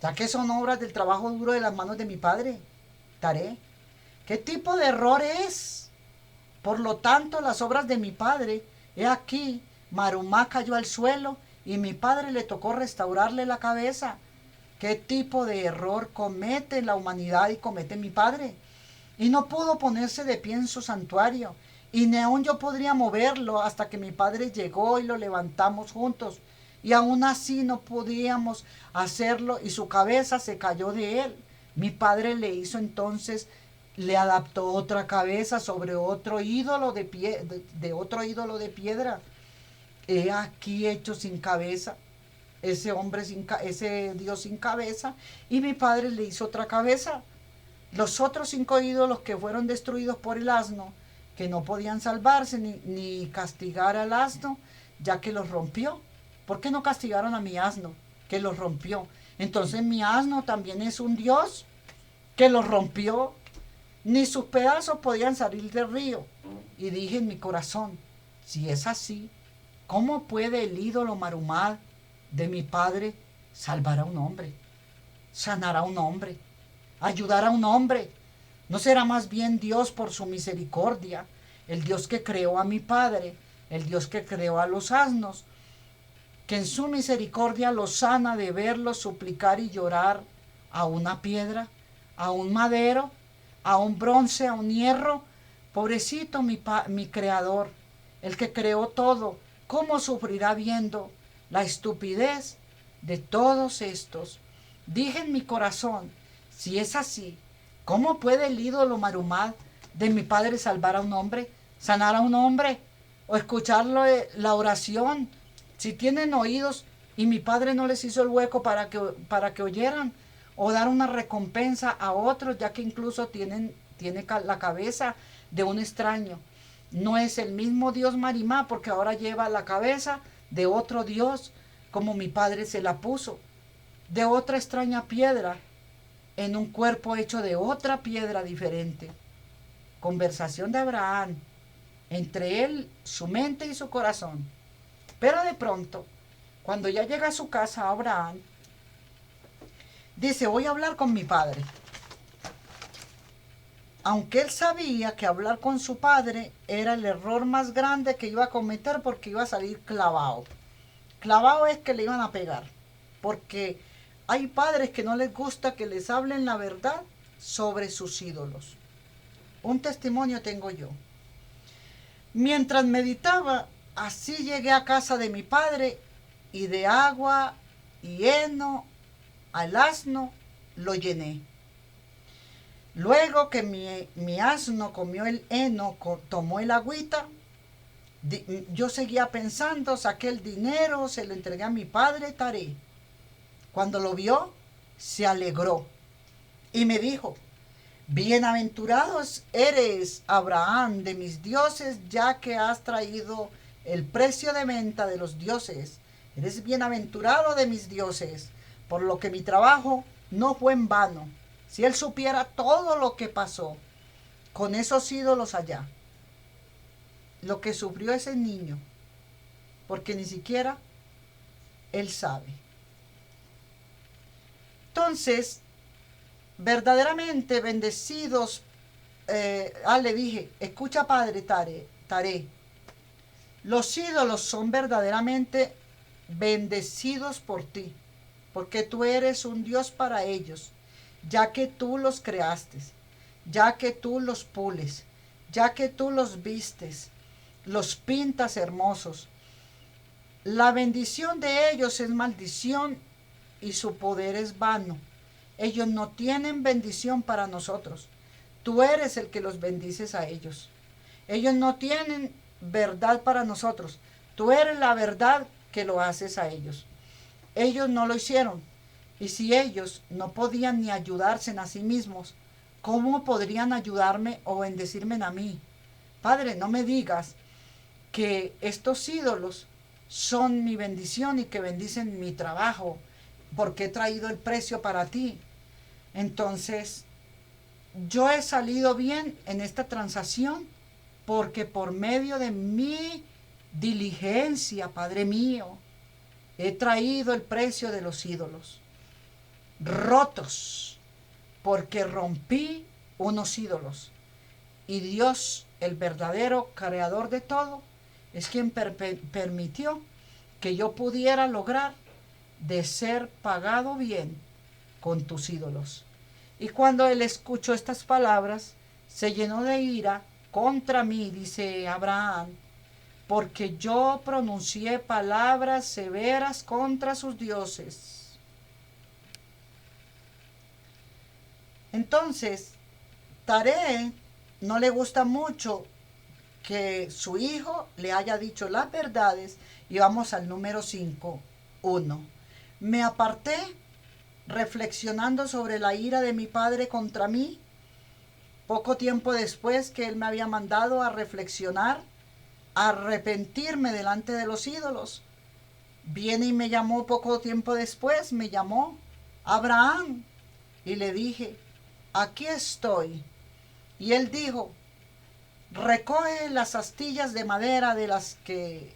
Ya que son obras del trabajo duro de las manos de mi Padre. Taré. ¿Qué tipo de error es? Por lo tanto, las obras de mi Padre, he aquí, Marumá cayó al suelo y mi Padre le tocó restaurarle la cabeza. ¿Qué tipo de error comete la humanidad y comete mi Padre? Y no pudo ponerse de pie en su santuario, y ni aún yo podría moverlo hasta que mi Padre llegó y lo levantamos juntos. Y aún así no podíamos hacerlo y su cabeza se cayó de él. Mi Padre le hizo entonces, le adaptó otra cabeza sobre otro ídolo de otro ídolo de piedra. He aquí hecho sin cabeza, ese hombre ese Dios sin cabeza, y mi Padre le hizo otra cabeza. Los otros 5 ídolos que fueron destruidos por el asno, que no podían salvarse ni castigar al asno, ya que los rompió. ¿Por qué no castigaron a mi asno, que los rompió? Entonces mi asno también es un Dios que los rompió. Ni sus pedazos podían salir del río. Y dije en mi corazón, si es así, ¿cómo puede el ídolo Marumá de mi Padre salvar a un hombre, sanar a un hombre, ayudar a un hombre? ¿No será más bien Dios por su misericordia, el Dios que creó a mi Padre, el Dios que creó a los asnos, que en su misericordia los sana de verlos suplicar y llorar a una piedra, a un madero, a un bronce, a un hierro? Pobrecito mi creador, el que creó todo, ¿cómo sufrirá viendo la estupidez de todos estos? Dije en mi corazón, si es así, ¿cómo puede el ídolo Marumá de mi Padre salvar a un hombre, sanar a un hombre, o escucharlo la oración? Si tienen oídos y mi Padre no les hizo el hueco para que oyeran, o dar una recompensa a otros, ya que incluso tiene la cabeza de un extraño. No es el mismo Dios Marimá, porque ahora lleva la cabeza de otro Dios, como mi Padre se la puso, de otra extraña piedra, en un cuerpo hecho de otra piedra diferente. Conversación de Abraham, entre él, su mente y su corazón. Pero de pronto, cuando ya llega a su casa, Abraham dice, voy a hablar con mi padre. Aunque él sabía que hablar con su padre era el error más grande que iba a cometer, porque iba a salir clavado. Clavado es que le iban a pegar, porque hay padres que no les gusta que les hablen la verdad sobre sus ídolos. Un testimonio tengo yo. Mientras meditaba, así llegué a casa de mi padre, y de agua y heno al asno lo llené. Luego que mi asno comió el heno, tomó el agüita, yo seguía pensando, saqué el dinero, se lo entregué a mi padre Taré. Cuando lo vio, se alegró y me dijo, bienaventurados eres, Abraham, de mis dioses, ya que has traído el precio de venta de los dioses. Eres bienaventurado de mis dioses, por lo que mi trabajo no fue en vano. Si él supiera todo lo que pasó con esos ídolos allá, lo que sufrió ese niño, porque ni siquiera él sabe. Entonces, verdaderamente bendecidos, le dije, escucha padre Taré, los ídolos son verdaderamente bendecidos por ti, porque tú eres un Dios para ellos, ya que tú los creaste, ya que tú los pules, ya que tú los vistes, los pintas hermosos. La bendición de ellos es maldición y su poder es vano. Ellos no tienen bendición para nosotros. Tú eres el que los bendices a ellos. Ellos no tienen verdad para nosotros. Tú eres la verdad que lo haces a ellos. Ellos no lo hicieron. Y si ellos no podían ni ayudarse a sí mismos, ¿cómo podrían ayudarme o bendecirme a mí? Padre, no me digas que estos ídolos son mi bendición y que bendicen mi trabajo, porque he traído el precio para ti. Entonces, yo he salido bien en esta transacción porque por medio de mi diligencia, Padre mío, he traído el precio de los ídolos rotos, porque rompí unos ídolos. Y Dios, el verdadero creador de todo, es quien permitió que yo pudiera lograr de ser pagado bien con tus ídolos. Y cuando él escuchó estas palabras, se llenó de ira contra mí, dice Abraham, porque yo pronuncié palabras severas contra sus dioses. Entonces, Taré no le gusta mucho que su hijo le haya dicho las verdades, y vamos al número 5, 1. Me aparté reflexionando sobre la ira de mi padre contra mí, poco tiempo después que él me había mandado a reflexionar, a arrepentirme delante de los ídolos. Viene y me llamó poco tiempo después, me llamó Abraham, y le dije, aquí estoy. Y él dijo, recoge las astillas de madera de las que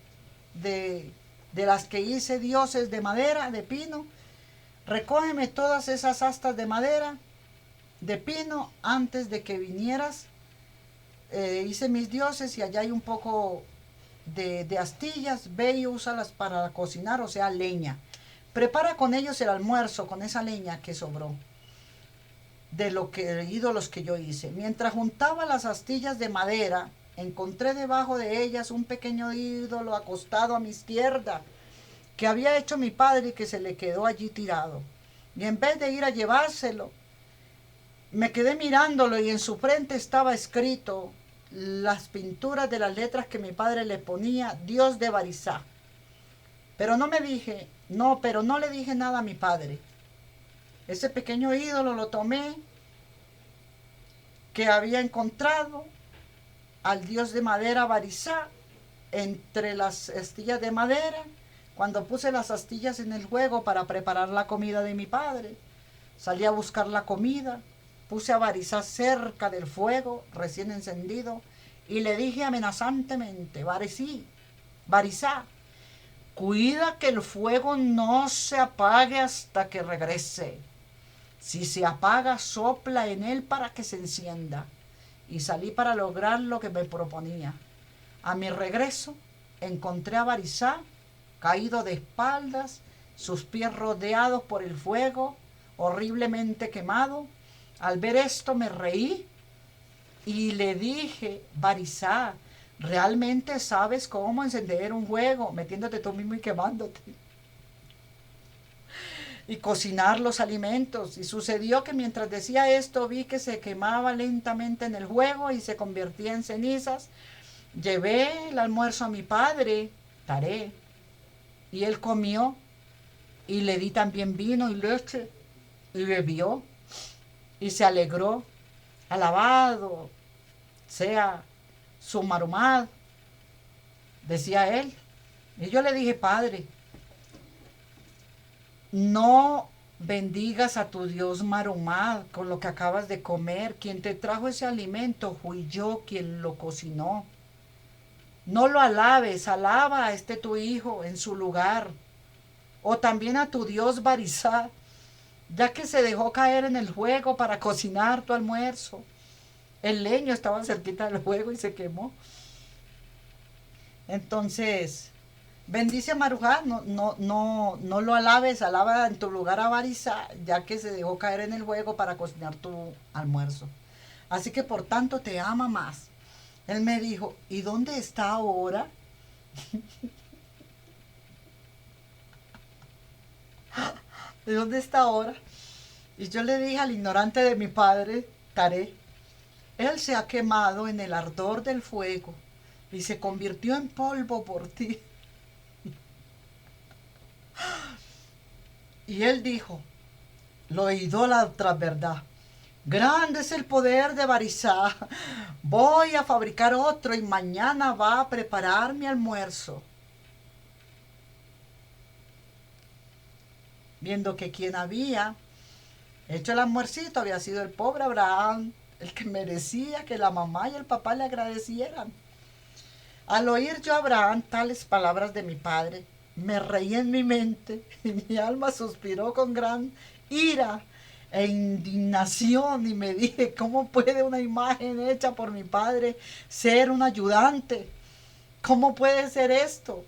hice dioses de madera, de pino. Recógeme todas esas astas de madera, de pino, antes de que vinieras. Hice mis dioses y allá hay un poco de astillas. Ve y úsalas para cocinar, o sea, leña. Prepara con ellos el almuerzo, con esa leña que sobró de ídolos que yo hice. Mientras juntaba las astillas de madera, encontré debajo de ellas un pequeño ídolo acostado a mi izquierda, que había hecho mi padre y que se le quedó allí tirado. Y en vez de ir a llevárselo, me quedé mirándolo, y en su frente estaba escrito las pinturas de las letras que mi padre le ponía, Dios de Barizá. Pero no le dije nada a mi padre. Ese pequeño ídolo lo tomé, que había encontrado al dios de madera Barizá entre las astillas de madera, cuando puse las astillas en el fuego para preparar la comida de mi padre. Salí a buscar la comida, puse a Barizá cerca del fuego recién encendido y le dije amenazantemente, Barizá, cuida que el fuego no se apague hasta que regrese. Si se apaga, sopla en él para que se encienda. Y salí para lograr lo que me proponía. A mi regreso, encontré a Barizá caído de espaldas, sus pies rodeados por el fuego, horriblemente quemado. Al ver esto me reí y le dije, Barizá, ¿realmente sabes cómo encender un fuego metiéndote tú mismo y quemándote? Y cocinar los alimentos. Y sucedió que mientras decía esto, vi que se quemaba lentamente en el fuego y se convertía en cenizas. Llevé el almuerzo a mi padre, Taré, y él comió, y le di también vino y leche, y bebió, y se alegró. Alabado sea su Marumad, decía él. Y yo le dije, Padre, no bendigas a tu Dios Marumad con lo que acabas de comer. Quien te trajo ese alimento fui yo quien lo cocinó. No lo alabes, alaba a tu hijo en su lugar. O también a tu Dios Barizá, ya que se dejó caer en el fuego para cocinar tu almuerzo. El leño estaba cerquita del fuego y se quemó. Entonces, bendice a Marujá, no lo alabes, alaba en tu lugar a Barizá, ya que se dejó caer en el fuego para cocinar tu almuerzo. Así que por tanto te ama más. Él me dijo, ¿y dónde está ahora? ¿De dónde está ahora? Y yo le dije al ignorante de mi padre, Taré, él se ha quemado en el ardor del fuego y se convirtió en polvo por ti. Y él dijo, lo idólatra verdad. Grande es el poder de Barizá. Voy a fabricar otro y mañana va a preparar mi almuerzo. Viendo que quien había hecho el almuercito había sido el pobre Abraham, el que merecía que la mamá y el papá le agradecieran. Al oír yo a Abraham tales palabras de mi padre, me reí en mi mente y mi alma suspiró con gran ira e indignación y me dije, ¿cómo puede una imagen hecha por mi padre ser un ayudante? ¿Cómo puede ser esto?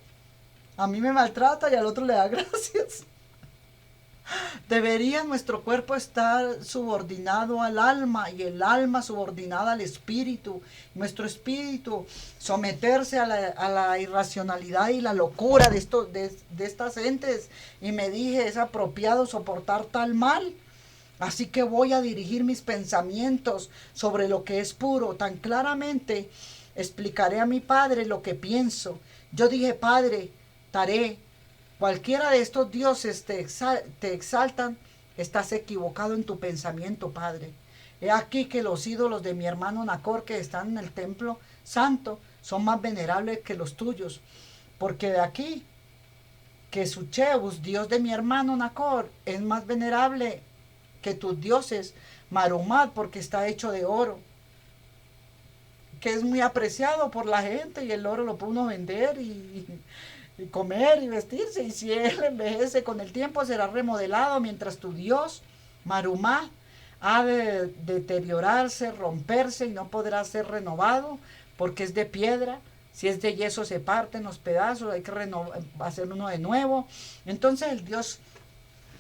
A mí me maltrata y al otro le da gracias. Debería nuestro cuerpo estar subordinado al alma y el alma subordinada al espíritu. Nuestro espíritu someterse a la irracionalidad y la locura de estas entes. Y me dije, es apropiado soportar tal mal. Así que voy a dirigir mis pensamientos sobre lo que es puro. Tan claramente explicaré a mi padre lo que pienso. Yo dije, Padre, Taré, cualquiera de estos dioses te exaltan, estás equivocado en tu pensamiento, Padre. He aquí que los ídolos de mi hermano Nacor que están en el templo santo son más venerables que los tuyos. Porque de aquí que Sucheus, dios de mi hermano Nacor, es más venerable que tus dioses, Marumat, porque está hecho de oro, que es muy apreciado por la gente y el oro lo puede uno vender y comer y vestirse, y si él envejece con el tiempo será remodelado, mientras tu Dios, Marumá, ha de deteriorarse, romperse y no podrá ser renovado porque es de piedra. Si es de yeso se parte en los pedazos, hay que hacer uno de nuevo. Entonces el dios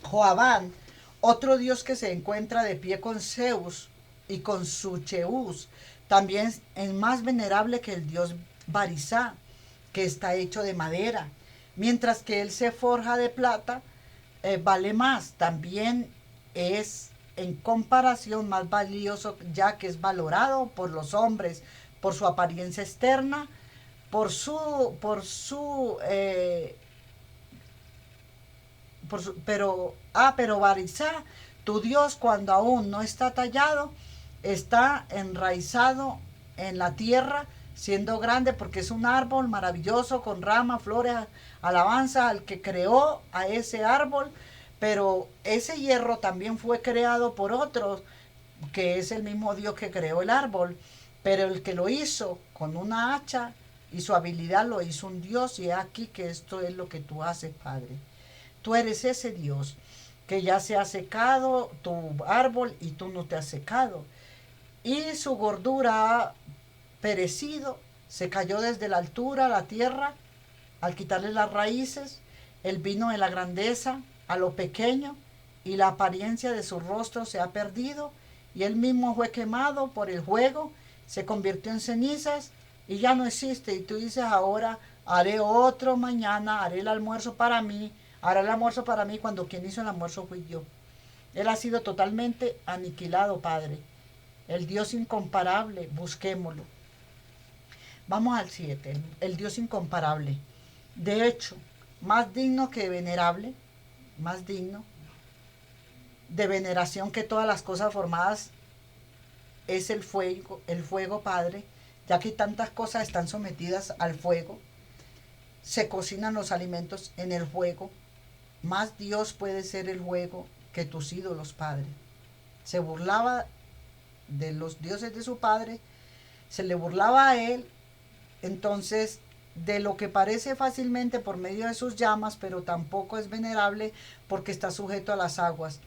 Joabán, otro dios que se encuentra de pie con Zeus y con Sucheus, también es más venerable que el dios Barizá, que está hecho de madera, mientras que él se forja de plata, vale más, también es en comparación más valioso, ya que es valorado por los hombres por su apariencia externa, pero Barizá, tu Dios, cuando aún no está tallado, está enraizado en la tierra, siendo grande porque es un árbol maravilloso con ramas, flores, alabanza al que creó a ese árbol, pero ese hierro también fue creado por otros, que es el mismo Dios que creó el árbol, pero el que lo hizo con una hacha y su habilidad lo hizo un Dios, y aquí que esto es lo que tú haces, Padre. Tú eres ese Dios que ya se ha secado tu árbol y tú no te has secado. Y su gordura ha perecido, se cayó desde la altura a la tierra al quitarle las raíces. El vino de la grandeza a lo pequeño y la apariencia de su rostro se ha perdido, y él mismo fue quemado por el fuego, se convirtió en cenizas y ya no existe. Y tú dices ahora, haré otro mañana, haré el almuerzo para mí, hará el almuerzo para mí, cuando quien hizo el almuerzo fui yo. Él ha sido totalmente aniquilado, Padre. El Dios incomparable, busquémoslo. Vamos al 7, el Dios incomparable. De hecho, más digno que venerable, más digno de veneración que todas las cosas formadas es el fuego, Padre, ya que tantas cosas están sometidas al fuego. Se cocinan los alimentos en el fuego. Más Dios puede ser el fuego que tus ídolos, Padre. Se burlaba de los dioses de su padre, se le burlaba a él, entonces de lo que parece fácilmente por medio de sus llamas, pero tampoco es venerable porque está sujeto a las aguas.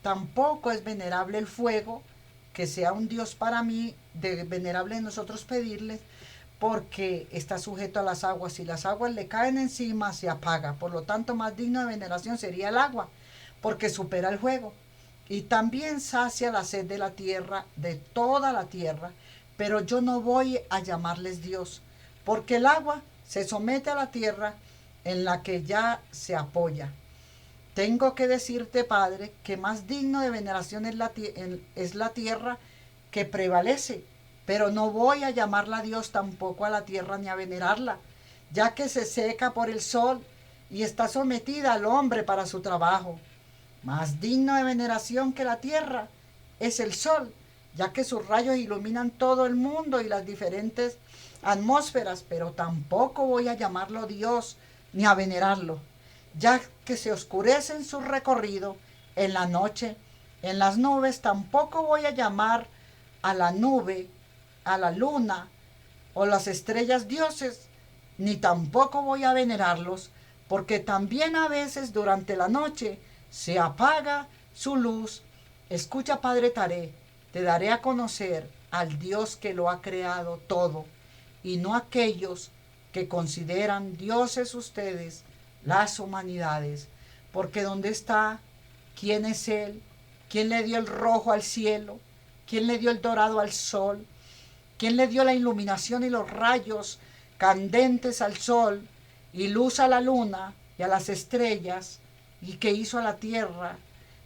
Tampoco es venerable el fuego, que sea un Dios para mí, de venerable nosotros pedirle, porque está sujeto a las aguas. Si las aguas le caen encima, se apaga. Por lo tanto, más digno de veneración sería el agua, porque supera el fuego. Y también sacia la sed de la tierra, de toda la tierra, pero yo no voy a llamarles Dios, porque el agua se somete a la tierra en la que ya se apoya. Tengo que decirte, Padre, que más digno de veneración es la tierra que prevalece, pero no voy a llamarla Dios tampoco a la tierra ni a venerarla, ya que se seca por el sol y está sometida al hombre para su trabajo. Más digno de veneración que la tierra es el sol, ya que sus rayos iluminan todo el mundo y las diferentes atmósferas, pero tampoco voy a llamarlo Dios ni a venerarlo, ya que se oscurece en su recorrido en la noche. En las nubes tampoco voy a llamar a la nube, a la luna o las estrellas dioses, ni tampoco voy a venerarlos, porque también a veces durante la noche se apaga su luz. Escucha, Padre Taré, te daré a conocer al Dios que lo ha creado todo, y no aquellos que consideran dioses ustedes, las humanidades, porque ¿dónde está? ¿Quién es Él? ¿Quién le dio el rojo al cielo? ¿Quién le dio el dorado al sol? ¿Quién le dio la iluminación y los rayos candentes al sol y luz a la luna y a las estrellas? ¿Y que hizo a la tierra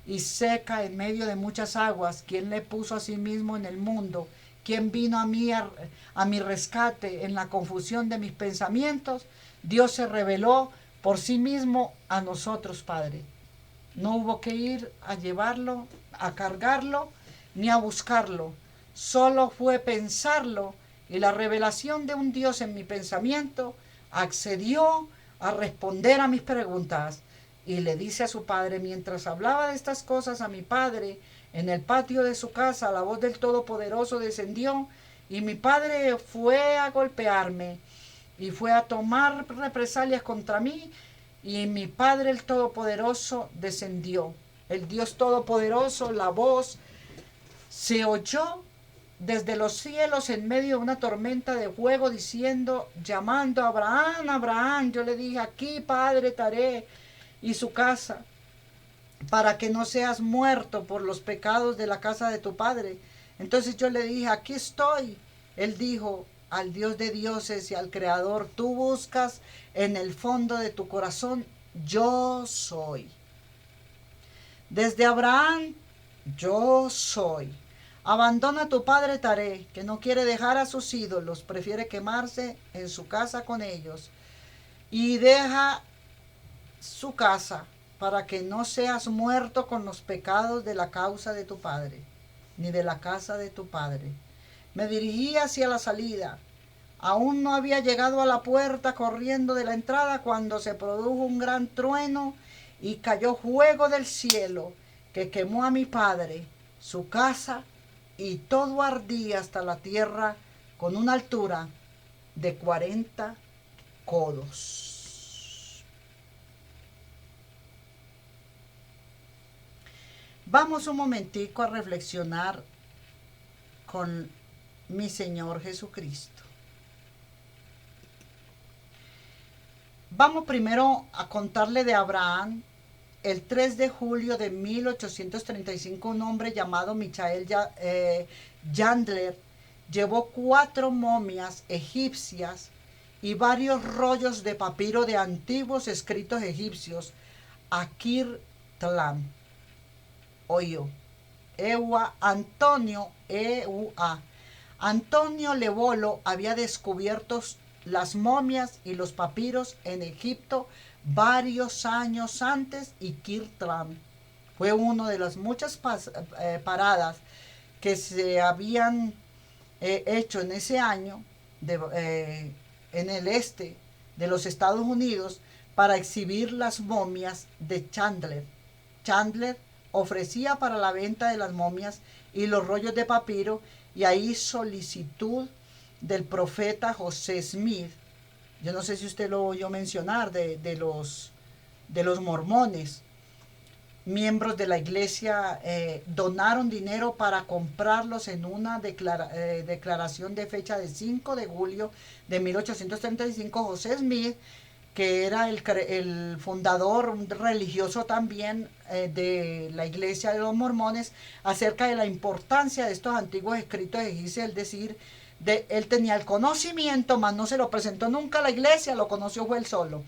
y seca en medio de muchas aguas? ¿Quién le puso a sí mismo en el mundo? ¿Quién vino a mí a mi rescate en la confusión de mis pensamientos? Dios se reveló por sí mismo a nosotros, Padre. No hubo que ir a llevarlo, a cargarlo, ni a buscarlo. Solo fue pensarlo, y la revelación de un Dios en mi pensamiento accedió a responder a mis preguntas. Y le dice a su padre, mientras hablaba de estas cosas a mi padre, en el patio de su casa, la voz del Todopoderoso descendió, y mi padre fue a golpearme y fue a tomar represalias contra mí, y mi Padre el Todopoderoso descendió. El Dios Todopoderoso, la voz se oyó desde los cielos en medio de una tormenta de fuego diciendo, llamando a Abraham, Abraham. Yo le dije, aquí, Padre Taré y su casa, para que no seas muerto por los pecados de la casa de tu padre. Entonces yo le dije, aquí estoy. Él dijo, al Dios de dioses y al Creador tú buscas en el fondo de tu corazón, yo soy. Desde Abraham, yo soy. Abandona a tu padre Taré, que no quiere dejar a sus ídolos, prefiere quemarse en su casa con ellos. Y deja su casa para que no seas muerto con los pecados de la causa de tu padre, ni de la casa de tu padre. Me dirigí hacia la salida. Aún no había llegado a la puerta corriendo de la entrada cuando se produjo un gran trueno y cayó fuego del cielo que quemó a mi padre, su casa, y todo ardía hasta la tierra con una altura de 40 codos. Vamos un momentico a reflexionar con mi Señor Jesucristo. Vamos primero a contarle de Abraham. El 3 de julio de 1835, un hombre llamado Michael Chandler llevó 4 momias egipcias y varios rollos de papiro de antiguos escritos egipcios a Kir Tlam. Antonio Levolo había descubierto las momias y los papiros en Egipto varios años antes, y Kir Tlam fue una de las muchas paradas que se habían hecho en ese año en el este de los Estados Unidos para exhibir las momias de Chandler. Chandler ofrecía para la venta de las momias y los rollos de papiro, y ahí solicitud del profeta José Smith. Yo no sé si usted lo oyó mencionar, de los mormones. Miembros de la iglesia donaron dinero para comprarlos en una declaración de fecha de 5 de julio de 1835. José Smith, que era el fundador, un religioso también de la iglesia de los mormones, acerca de la importancia de estos antiguos escritos egipcios, es decir, él tenía el conocimiento, mas no se lo presentó nunca a la iglesia, lo conoció fue él solo.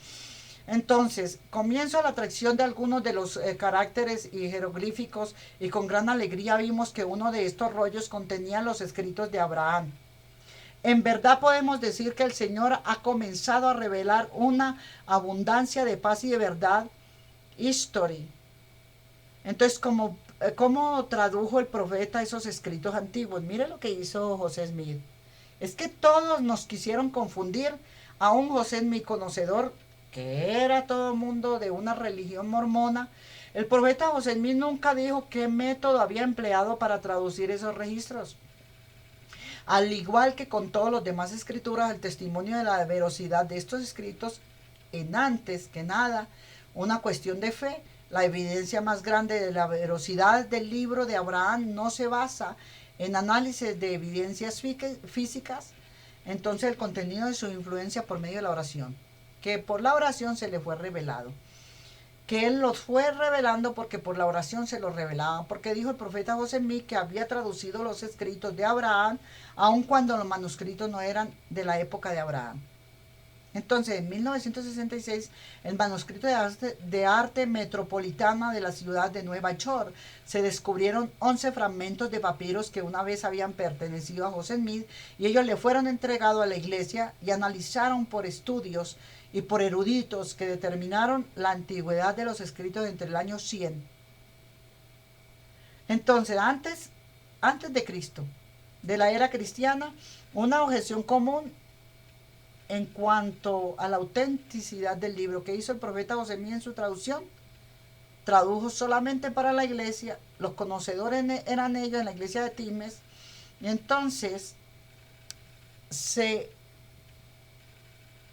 Entonces, comienzo la atracción de algunos de los caracteres y jeroglíficos, y con gran alegría vimos que uno de estos rollos contenía los escritos de Abraham. En verdad podemos decir que el Señor ha comenzado a revelar una abundancia de paz y de verdad. History. Entonces, ¿cómo tradujo el profeta esos escritos antiguos? Mire lo que hizo José Smith. Es que todos nos quisieron confundir. A un José Smith conocedor, que era todo mundo de una religión mormona, el profeta José Smith nunca dijo qué método había empleado para traducir esos registros. Al igual que con todos los demás escrituras, el testimonio de la veracidad de estos escritos, en antes que nada, una cuestión de fe. La evidencia más grande de la veracidad del libro de Abraham no se basa en análisis de evidencias físicas, entonces el contenido de su influencia por medio de la oración, que por la oración se le fue revelado. Que él los fue revelando porque por la oración se los revelaba, porque dijo el profeta José Smith que había traducido los escritos de Abraham, aun cuando los manuscritos no eran de la época de Abraham. Entonces, en 1966, el manuscrito de arte metropolitana de la ciudad de Nueva York, se descubrieron 11 fragmentos de papiros que una vez habían pertenecido a José Smith, y ellos le fueron entregados a la iglesia y analizaron por estudios y por eruditos que determinaron la antigüedad de los escritos entre el año 100. Entonces, antes de Cristo, de la era cristiana, una objeción común en cuanto a la autenticidad del libro que hizo el profeta José Smith en su traducción, tradujo solamente para la iglesia, los conocedores eran ellos en la iglesia de Times, y entonces se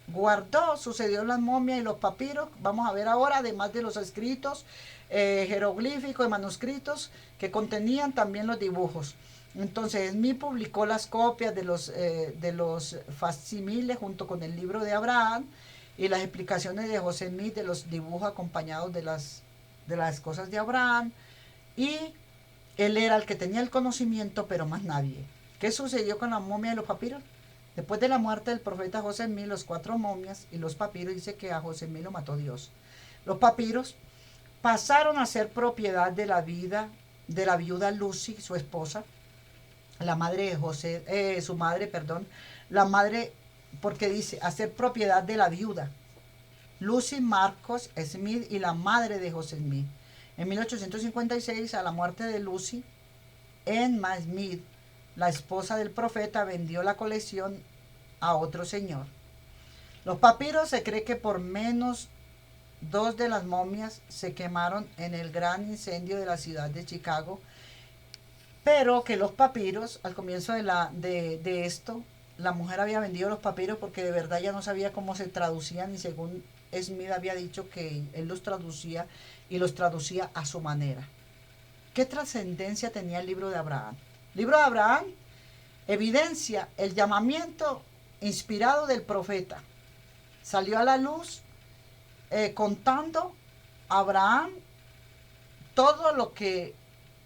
guardó, sucedió en las momias y los papiros, vamos a ver ahora, además de los escritos jeroglíficos y manuscritos que contenían también los dibujos. Entonces Smith publicó las copias de los facsímiles junto con el libro de Abraham y las explicaciones de José Smith de los dibujos acompañados de las cosas de Abraham, y él era el que tenía el conocimiento, pero más nadie. ¿Qué sucedió con la momia y los papiros? Después de la muerte del profeta José Smith, los 4 momias y los papiros, dice que a José Smith lo mató Dios. Los papiros pasaron a ser propiedad de la viuda Lucy, su esposa, la madre de José, su madre, perdón, la madre, porque dice, a ser propiedad de la viuda, Lucy Marcos Smith, y la madre de José Smith. En 1856, a la muerte de Lucy, Emma Smith, la esposa del profeta, vendió la colección a otro señor. Los papiros, se cree que por menos 2 de las momias se quemaron en el gran incendio de la ciudad de Chicago, pero que los papiros, al comienzo de esto, la mujer había vendido los papiros porque de verdad ya no sabía cómo se traducían, y según Smith había dicho que él los traducía y los traducía a su manera. ¿Qué trascendencia tenía el libro de Abraham? El libro de Abraham evidencia el llamamiento inspirado del profeta. Salió a la luz contando a Abraham todo lo que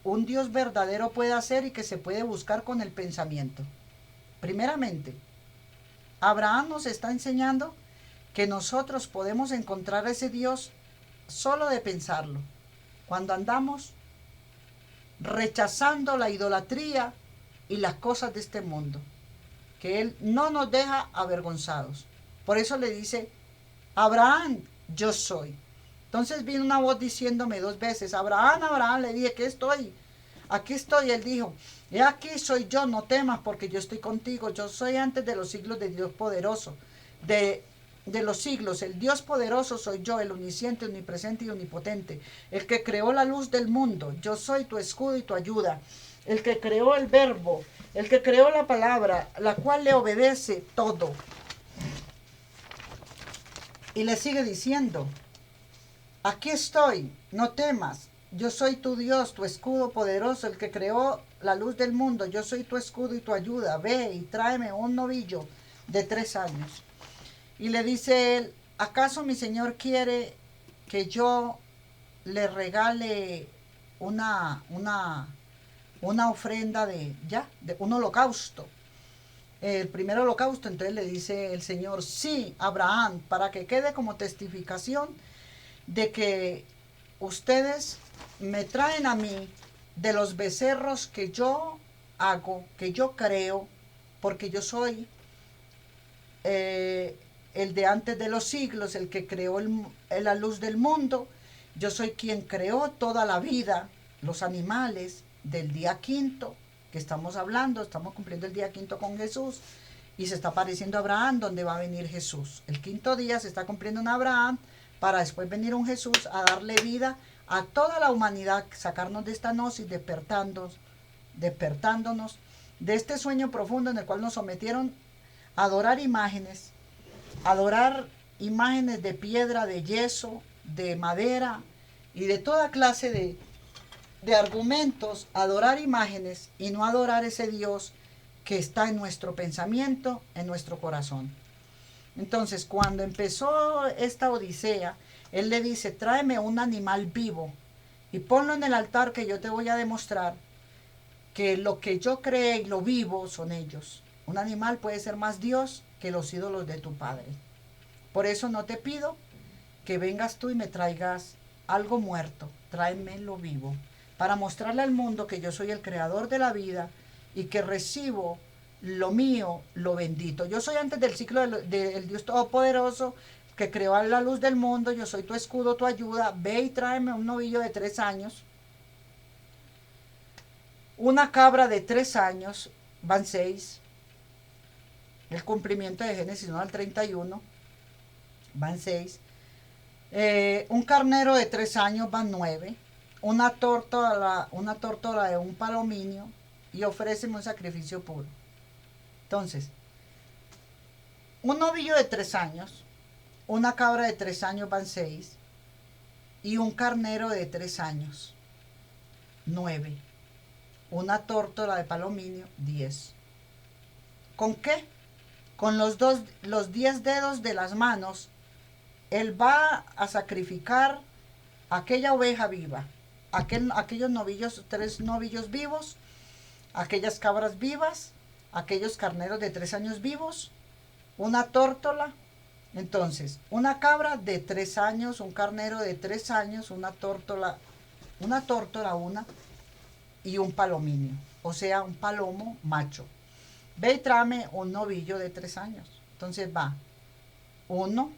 un Dios verdadero puede hacer y que se puede buscar con el pensamiento. Primeramente, Abraham nos está enseñando que nosotros podemos encontrar a ese Dios solo de pensarlo, cuando andamos rechazando la idolatría y las cosas de este mundo, que Él no nos deja avergonzados. Por eso le dice, Abraham, yo soy. Entonces vino una voz diciéndome 2 veces, Abraham, Abraham. Le dije, aquí estoy. Él dijo, he aquí soy yo, no temas, porque yo estoy contigo. Yo soy antes de los siglos de Dios poderoso, de los siglos. El Dios poderoso soy yo, el omnisciente, omnipresente y omnipotente, el que creó la luz del mundo. Yo soy tu escudo y tu ayuda, el que creó el verbo, el que creó la palabra, la cual le obedece todo. Y le sigue diciendo, aquí estoy, no temas, yo soy tu Dios, tu escudo poderoso, el que creó la luz del mundo. Yo soy tu escudo y tu ayuda. Ve y tráeme un novillo de 3 años. Y le dice él, ¿Acaso mi Señor quiere que yo le regale una ofrenda de un holocausto? El primer holocausto. Entonces le dice el Señor, sí, Abraham, para que quede como testificación de que ustedes me traen a mí de los becerros que yo hago, que yo creo, porque yo soy el de antes de los siglos, el que creó la luz del mundo. Yo soy quien creó toda la vida, los animales del día quinto, que estamos hablando, estamos cumpliendo el día quinto con Jesús, y se está pareciendo a Abraham, donde va a venir Jesús. El quinto día se está cumpliendo en Abraham, para después venir un Jesús a darle vida a toda la humanidad, sacarnos de esta gnosis, despertándonos de este sueño profundo en el cual nos sometieron a adorar imágenes de piedra, de yeso, de madera y de toda clase de argumentos, adorar imágenes y no adorar ese Dios que está en nuestro pensamiento, en nuestro corazón. Entonces, cuando empezó esta odisea, él le dice, tráeme un animal vivo y ponlo en el altar, que yo te voy a demostrar que lo que yo creé y lo vivo son ellos. Un animal puede ser más Dios que los ídolos de tu padre. Por eso no te pido que vengas tú y me traigas algo muerto, tráemelo vivo, para mostrarle al mundo que yo soy el creador de la vida y que recibo lo mío, lo bendito. Yo soy antes del ciclo del Dios Todopoderoso, que creó la luz del mundo. Yo soy tu escudo, tu ayuda. Ve y tráeme un novillo de 3 años, una cabra de 3 años, van 6, el cumplimiento de Génesis 1 al 31, van 6, un carnero de 3 años, van 9, una tórtola de un palominio, y ofréceme un sacrificio puro. Entonces, un novillo de 3 años, una cabra de 3 años, van 6, y un carnero de 3 años, 9, una tórtola de palominio, 10. ¿Con qué? Con los 10 dedos de las manos, él va a sacrificar aquella oveja viva, aquellos novillos, 3 novillos vivos, aquellas cabras vivas, aquellos carneros de 3 años vivos, una tórtola. Entonces, una cabra de 3 años, un carnero de 3 años, una tórtola y un palominio, o sea, un palomo macho. Ve y tráeme un novillo de 3 años. Entonces va 1,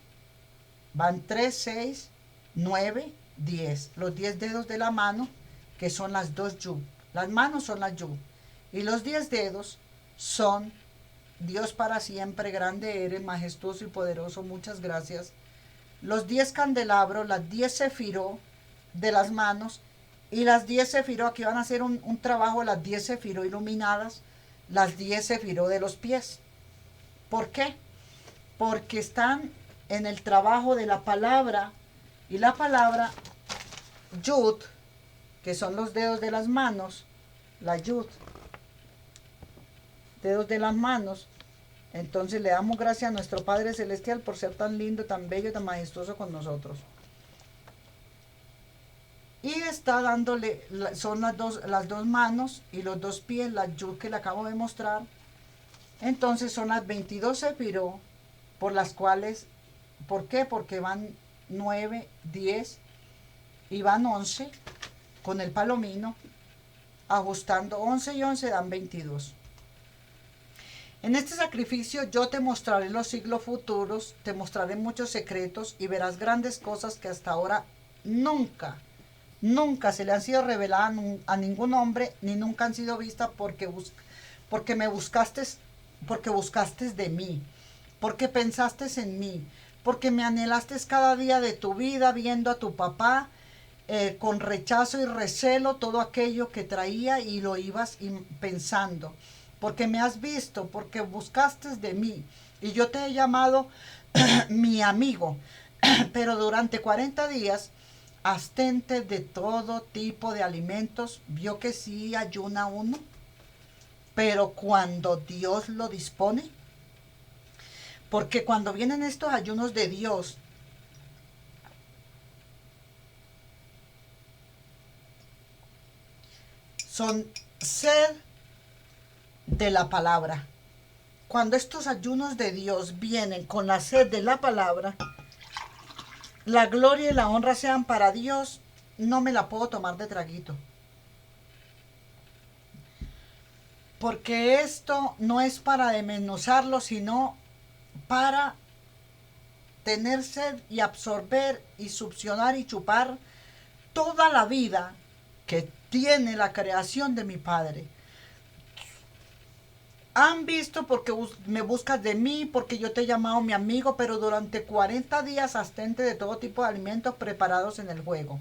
van 3, 6, 9, 10. Los 10 dedos de la mano, que son las 2 yu. Las manos son las yu. Y los 10 dedos son Dios para siempre, grande eres, majestuoso y poderoso, muchas gracias. Los 10 candelabros, las 10 sefiró de las manos, y las 10 sefiró, aquí van a hacer un trabajo, las 10 sefiró iluminadas, las 10 sefiró de los pies. ¿Por qué? Porque están en el trabajo de la palabra, y la palabra yud, que son los dedos de las manos, la yud, dedos de las manos. Entonces le damos gracias a nuestro Padre Celestial por ser tan lindo, tan bello, tan majestuoso con nosotros. Y está dándole, son las dos manos y los 2 pies, la yud que le acabo de mostrar. Entonces son las 22 sefiró, por las cuales, ¿por qué? Porque van 9, 10 y van 11 con el palomino, ajustando 11 y 11 dan 22. En este sacrificio yo te mostraré los siglos futuros, te mostraré muchos secretos y verás grandes cosas que hasta ahora nunca se le han sido reveladas a ningún hombre, ni nunca han sido vistas, porque me buscaste, porque buscaste de mí, porque pensaste en mí, porque me anhelaste cada día de tu vida, viendo a tu papá con rechazo y recelo todo aquello que traía, y lo ibas pensando, porque me has visto, porque buscaste de mí, y yo te he llamado mi amigo. Pero durante 40 días, abstente de todo tipo de alimentos. Vio que sí ayuna uno, pero cuando Dios lo dispone, porque cuando vienen estos ayunos de Dios, son sed de la palabra. Cuando estos ayunos de Dios vienen con la sed de la palabra, la gloria y la honra sean para Dios, no me la puedo tomar de traguito. Porque esto no es para desmenuzarlo, sino para tener sed y absorber y succionar y chupar toda la vida que tiene la creación de mi Padre. Han visto porque me buscas de mí, porque yo te he llamado mi amigo, pero durante 40 días abstente de todo tipo de alimentos preparados en el juego.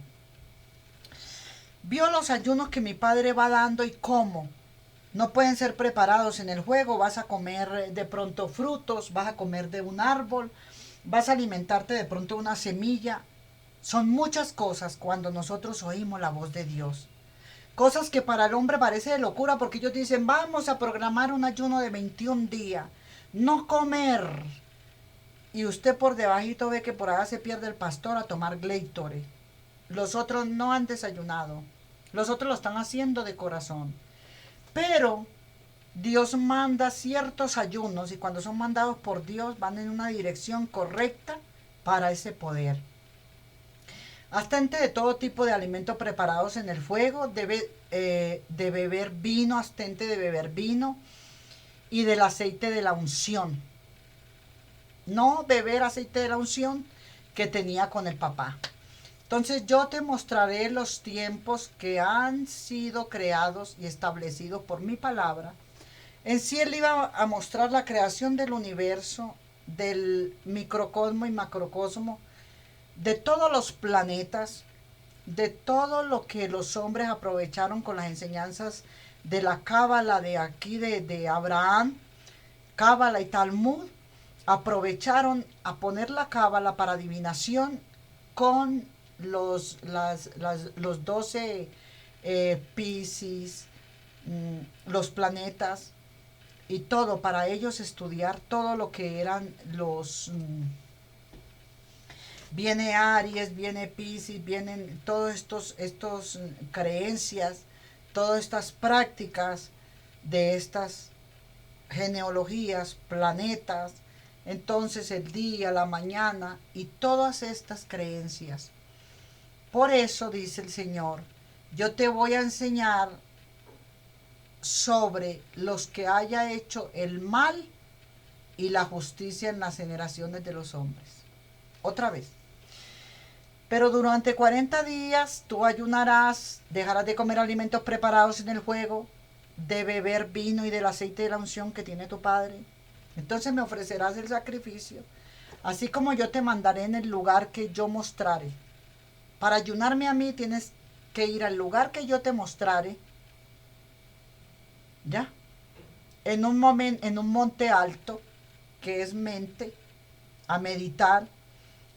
Vio los ayunos que mi Padre va dando y cómo no pueden ser preparados en el juego. Vas a comer de pronto frutos, vas a comer de un árbol, vas a alimentarte de pronto una semilla. Son muchas cosas cuando nosotros oímos la voz de Dios. Cosas que para el hombre parece de locura porque ellos dicen, vamos a programar un ayuno de 21 días, no comer. Y usted por debajito ve que por allá se pierde el pastor a tomar Gatorade. Los otros no han desayunado. Los otros lo están haciendo de corazón. Pero Dios manda ciertos ayunos y cuando son mandados por Dios van en una dirección correcta para ese poder. Abstente de todo tipo de alimentos preparados en el fuego, de beber vino, abstente de beber vino y del aceite de la unción. No beber aceite de la unción que tenía con el papá. Entonces yo te mostraré los tiempos que han sido creados y establecidos por mi palabra. En sí él iba a mostrar la creación del universo, del microcosmo y macrocosmo, de todos los planetas, de todo lo que los hombres aprovecharon con las enseñanzas de la Cábala de aquí de Abraham, Cábala y Talmud, aprovecharon a poner la Cábala para adivinación con los 12 Piscis, los planetas y todo, para ellos estudiar todo lo que eran los... Viene Aries, viene Piscis, vienen todos estos creencias, todas estas prácticas de estas genealogías, planetas, entonces el día, la mañana y todas estas creencias. Por eso dice el Señor, yo te voy a enseñar sobre los que haya hecho el mal y la justicia en las generaciones de los hombres. Otra vez. Pero durante 40 días tú ayunarás, dejarás de comer alimentos preparados en el fuego, de beber vino y del aceite de la unción que tiene tu Padre. Entonces me ofrecerás el sacrificio, así como yo te mandaré en el lugar que yo mostraré. Para ayunarme a mí tienes que ir al lugar que yo te mostraré, ¿ya? En un monte alto, que es mente, a meditar.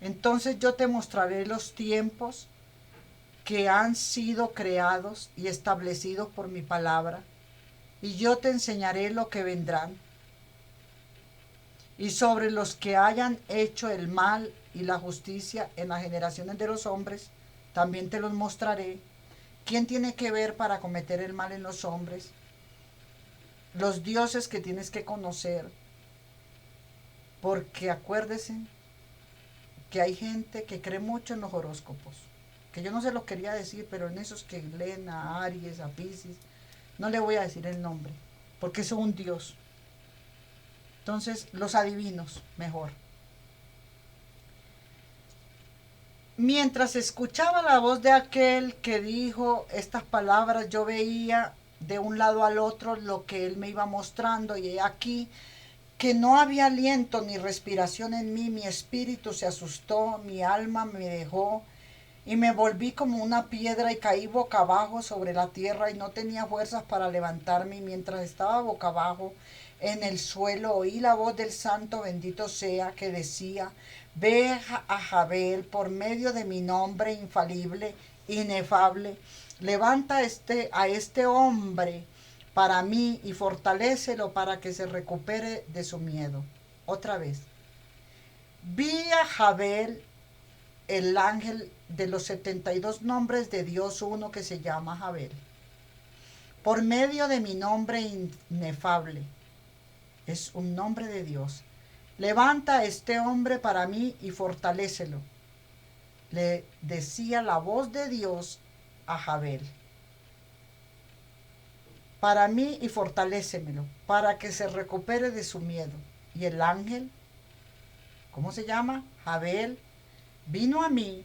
Entonces yo te mostraré los tiempos que han sido creados y establecidos por mi palabra, y yo te enseñaré lo que vendrán. Y sobre los que hayan hecho el mal y la justicia en las generaciones de los hombres, también te los mostraré. ¿Quién tiene que ver para cometer el mal en los hombres? Los dioses que tienes que conocer. Porque acuérdese que hay gente que cree mucho en los horóscopos, que yo no se los quería decir, pero en esos que leen a Aries, a Piscis, no le voy a decir el nombre, porque son un dios. Entonces, los adivinos, mejor. Mientras escuchaba la voz de aquel que dijo estas palabras, yo veía de un lado al otro lo que él me iba mostrando, y he aquí que no había aliento ni respiración en mí, mi espíritu se asustó, mi alma me dejó y me volví como una piedra y caí boca abajo sobre la tierra y no tenía fuerzas para levantarme, y mientras estaba boca abajo en el suelo oí la voz del santo bendito sea que decía, ve a Jabel por medio de mi nombre infalible, inefable, levanta a este hombre para mí y fortalécelo para que se recupere de su miedo. Otra vez. Vi a Jabel, el ángel de los 72 nombres de Dios, uno que se llama Jabel. por medio de mi nombre inefable. Es un nombre de Dios. Levanta a este hombre para mí y fortalécelo. Le decía la voz de Dios a Jabel. Para mí y fortalécemelo, para que se recupere de su miedo. Y el ángel, ¿cómo se llama? Jabel, vino a mí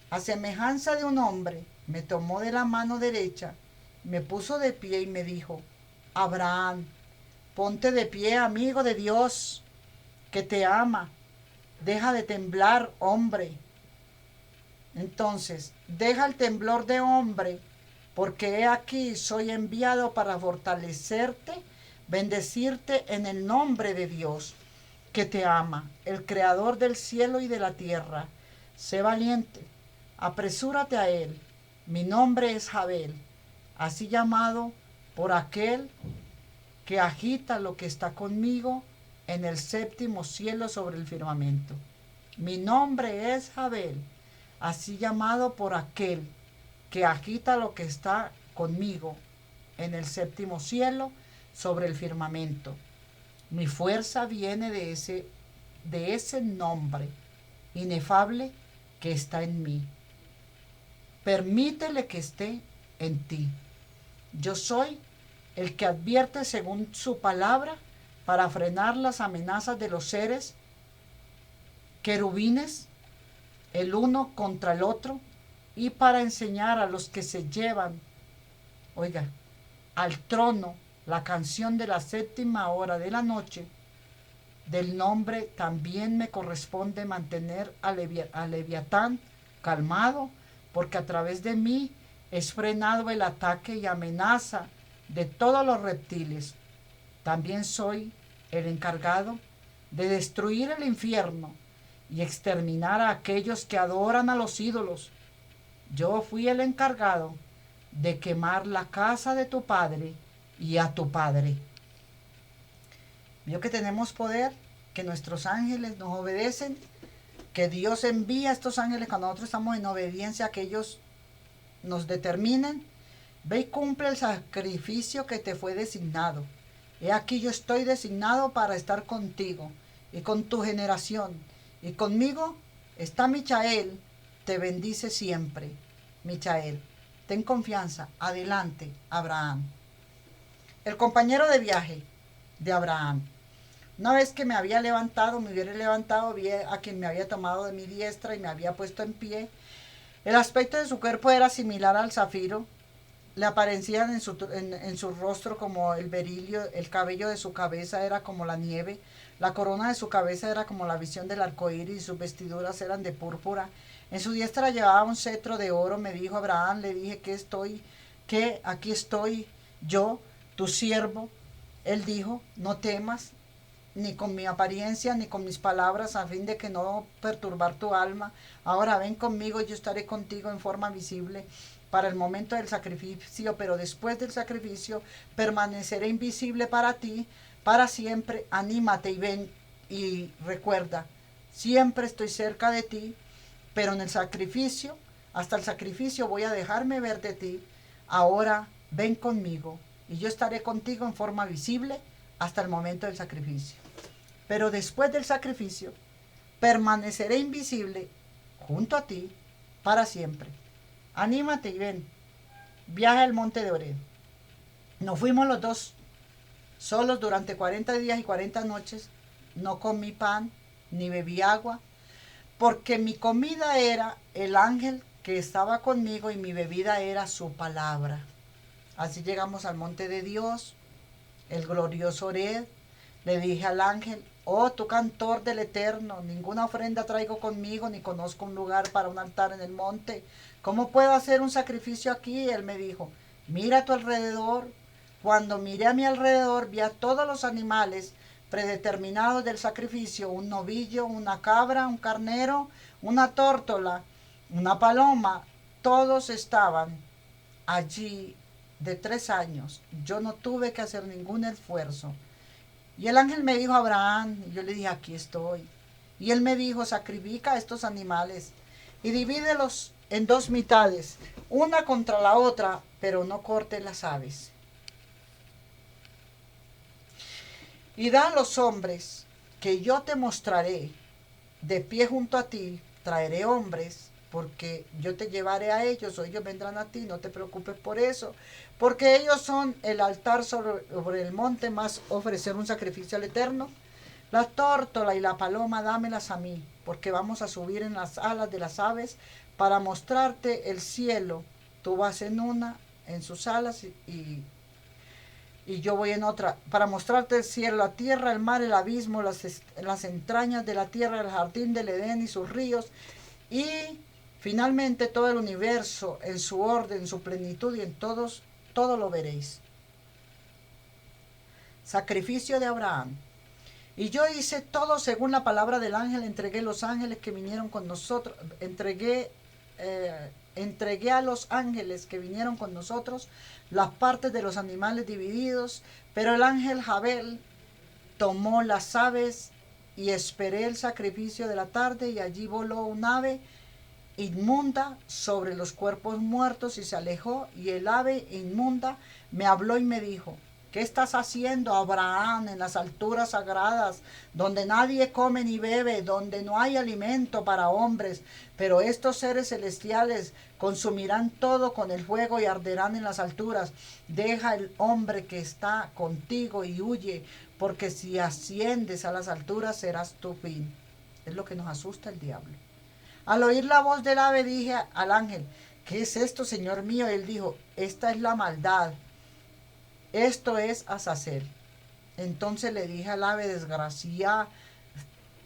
a semejanza de un hombre, me tomó de la mano derecha, me puso de pie y me dijo: Abraham, ponte de pie, amigo de Dios, que te ama. Deja de temblar, hombre. Entonces, deja el temblor de hombre, porque he aquí soy enviado para fortalecerte, bendecirte en el nombre de Dios, que te ama, el creador del cielo y de la tierra. Sé valiente, apresúrate a él. Mi nombre es Jabel, así llamado por aquel que agita lo que está conmigo en el séptimo cielo sobre el firmamento. Mi nombre es Jabel, así llamado por aquel que agita lo que está conmigo en el séptimo cielo sobre el firmamento. Mi fuerza viene de ese nombre inefable que está en mí. Permítele que esté en ti. Yo soy el que advierte según su palabra para frenar las amenazas de los seres querubines, el uno contra el otro, y para enseñar a los que se llevan, al trono la canción de la séptima hora de la noche. Del nombre también me corresponde mantener a Leviatán calmado, porque a través de mí es frenado el ataque y amenaza de todos los reptiles. También soy el encargado de destruir el infierno y exterminar a aquellos que adoran a los ídolos. Yo fui el encargado de quemar la casa de tu padre y a tu padre. Vio que tenemos poder, que nuestros ángeles nos obedecen, que Dios envía a estos ángeles cuando nosotros estamos en obediencia a que ellos nos determinen. Ve y cumple el sacrificio que te fue designado. He aquí yo estoy designado para estar contigo y con tu generación. Y conmigo está Michael, te bendice siempre. Michael, ten confianza. Adelante, Abraham. El compañero de viaje de Abraham. Una vez que me había levantado, me hubiera levantado, vi a quien me había tomado de mi diestra y me había puesto en pie. El aspecto de su cuerpo era similar al zafiro. Le aparecían en su rostro como el berilio, el cabello de su cabeza era como la nieve, la corona de su cabeza era como la visión del arco iris y sus vestiduras eran de púrpura. En su diestra llevaba un cetro de oro. Me dijo Abraham, le dije que aquí estoy yo, tu siervo. Él dijo: no temas, ni con mi apariencia, ni con mis palabras, a fin de que no perturbar tu alma. Ahora ven conmigo, yo estaré contigo en forma visible para el momento del sacrificio, pero después del sacrificio permaneceré invisible para ti, para siempre. Anímate y ven, y recuerda, siempre estoy cerca de ti, pero en el sacrificio, hasta el sacrificio voy a dejarme ver de ti. Ahora ven conmigo, y yo estaré contigo en forma visible hasta el momento del sacrificio. Pero después del sacrificio, permaneceré invisible junto a ti para siempre. Anímate y ven. Viaja al monte de Oreb. Nos fuimos los dos solos durante 40 días y 40 noches. No comí pan ni bebí agua, porque mi comida era el ángel que estaba conmigo y mi bebida era su palabra. Así llegamos al monte de Dios, el glorioso Oreb. Le dije al ángel: oh, tú cantor del Eterno, ninguna ofrenda traigo conmigo, ni conozco un lugar para un altar en el monte. ¿Cómo puedo hacer un sacrificio aquí? Él me dijo: mira a tu alrededor. Cuando miré a mi alrededor, vi a todos los animales predeterminados del sacrificio: un novillo, una cabra, un carnero, una tórtola, una paloma. Todos estaban allí de 3 años. Yo no tuve que hacer ningún esfuerzo. Y el ángel me dijo: Abraham, y yo le dije: aquí estoy. Y él me dijo: sacrifica a estos animales y divídelos en 2 mitades, una contra la otra, pero no cortes las aves. Y da a los hombres que yo te mostraré de pie junto a ti, traeré hombres, porque yo te llevaré a ellos, o ellos vendrán a ti, no te preocupes por eso, porque ellos son el altar sobre el monte, más ofrecer un sacrificio al Eterno. La tórtola y la paloma dámelas a mí, porque vamos a subir en las alas de las aves para mostrarte el cielo. Tú vas en una, en sus alas, y yo voy en otra, para mostrarte el cielo, la tierra, el mar, el abismo, las entrañas de la tierra, el jardín del Edén y sus ríos, y finalmente todo el universo en su orden, en su plenitud, y en todo lo veréis. Sacrificio de Abraham. Y yo hice todo según la palabra del ángel, entregué los ángeles que vinieron con nosotros, entregué a los ángeles que vinieron con nosotros las partes de los animales divididos, pero el ángel Jabel tomó las aves y esperé el sacrificio de la tarde, y allí voló un ave inmunda sobre los cuerpos muertos y se alejó, y el ave inmunda me habló y me dijo: ¿qué estás haciendo, Abraham, en las alturas sagradas, donde nadie come ni bebe, donde no hay alimento para hombres? Pero estos seres celestiales consumirán todo con el fuego y arderán en las alturas. Deja el hombre que está contigo y huye, porque si asciendes a las alturas serás tu fin. Es lo que nos asusta el diablo. Al oír la voz del ave dije al ángel: ¿qué es esto, Señor mío? Él dijo: esta es la maldad. Esto es Azazel. Entonces le dije al ave: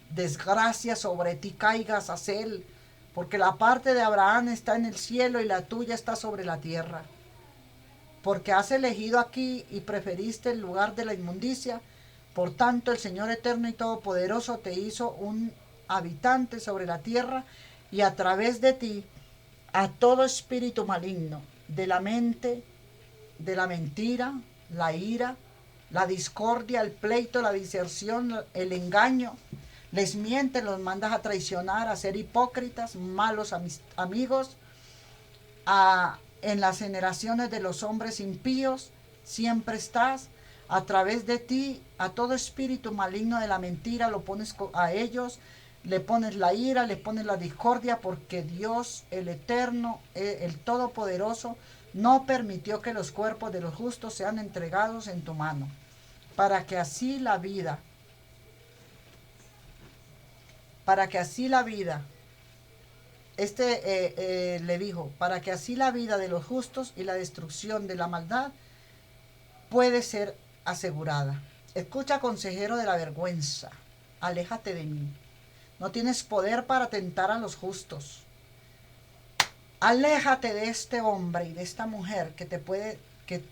desgracia sobre ti caiga, Azazel, porque la parte de Abraham está en el cielo y la tuya está sobre la tierra. Porque has elegido aquí y preferiste el lugar de la inmundicia, por tanto el Señor eterno y todopoderoso te hizo un habitante sobre la tierra, y a través de ti a todo espíritu maligno de la mente, de la mentira, la ira, la discordia, el pleito, la diserción, el engaño. Les mientes, los mandas a traicionar, a ser hipócritas, malos amigos. En las generaciones de los hombres impíos siempre estás. A través de ti, a todo espíritu maligno de la mentira lo pones a ellos. Le pones la ira, le pones la discordia, porque Dios, el Eterno, el Todopoderoso, no permitió que los cuerpos de los justos sean entregados en tu mano, para que así la vida, le dijo, para que así la vida de los justos y la destrucción de la maldad puede ser asegurada. Escucha, consejero de la vergüenza, aléjate de mí. No tienes poder para tentar a los justos. Aléjate de este hombre y de esta mujer que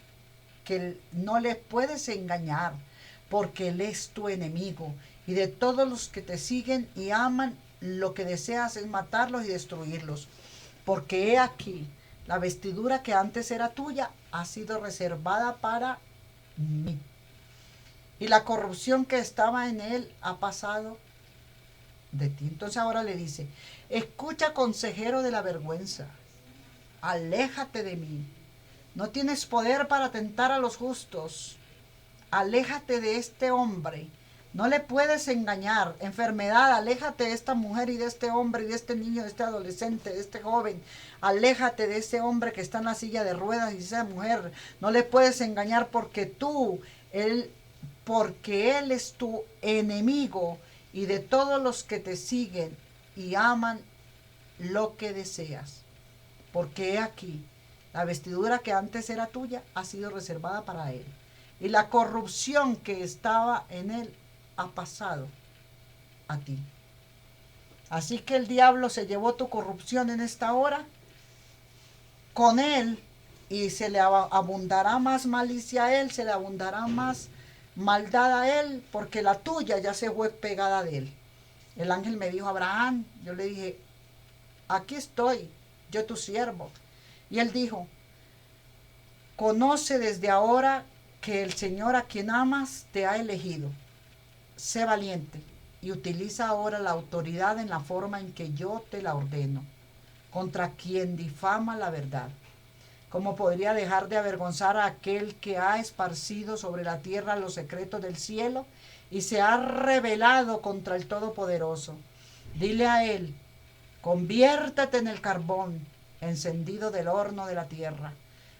no le puedes engañar, porque él es tu enemigo, y de todos los que te siguen y aman, lo que deseas es matarlos y destruirlos. Porque he aquí, la vestidura que antes era tuya ha sido reservada para mí, y la corrupción que estaba en él ha pasado de ti. Entonces ahora le dice: escucha, consejero de la vergüenza, aléjate de mí. No tienes poder para tentar a los justos. Aléjate de este hombre. No le puedes engañar. Enfermedad, aléjate de esta mujer y de este hombre y de este niño, de este adolescente, de este joven. Aléjate de ese hombre que está en la silla de ruedas y de esa mujer. No le puedes engañar, porque él es tu enemigo, y de todos los que te siguen y aman lo que deseas. Porque he aquí, la vestidura que antes era tuya ha sido reservada para él, y la corrupción que estaba en él ha pasado a ti. Así que el diablo se llevó tu corrupción en esta hora con él, y se le abundará más malicia a él, se le abundará más maldad a él, porque la tuya ya se fue pegada de él. El ángel me dijo: Abraham. Yo le dije: aquí estoy, yo tu siervo. Y él dijo: conoce desde ahora que el Señor a quien amas te ha elegido. Sé valiente y utiliza ahora la autoridad en la forma en que yo te la ordeno, contra quien difama la verdad. ¿Cómo podría dejar de avergonzar a aquel que ha esparcido sobre la tierra los secretos del cielo y se ha rebelado contra el Todopoderoso? Dile a él, conviértete en el carbón encendido del horno de la tierra.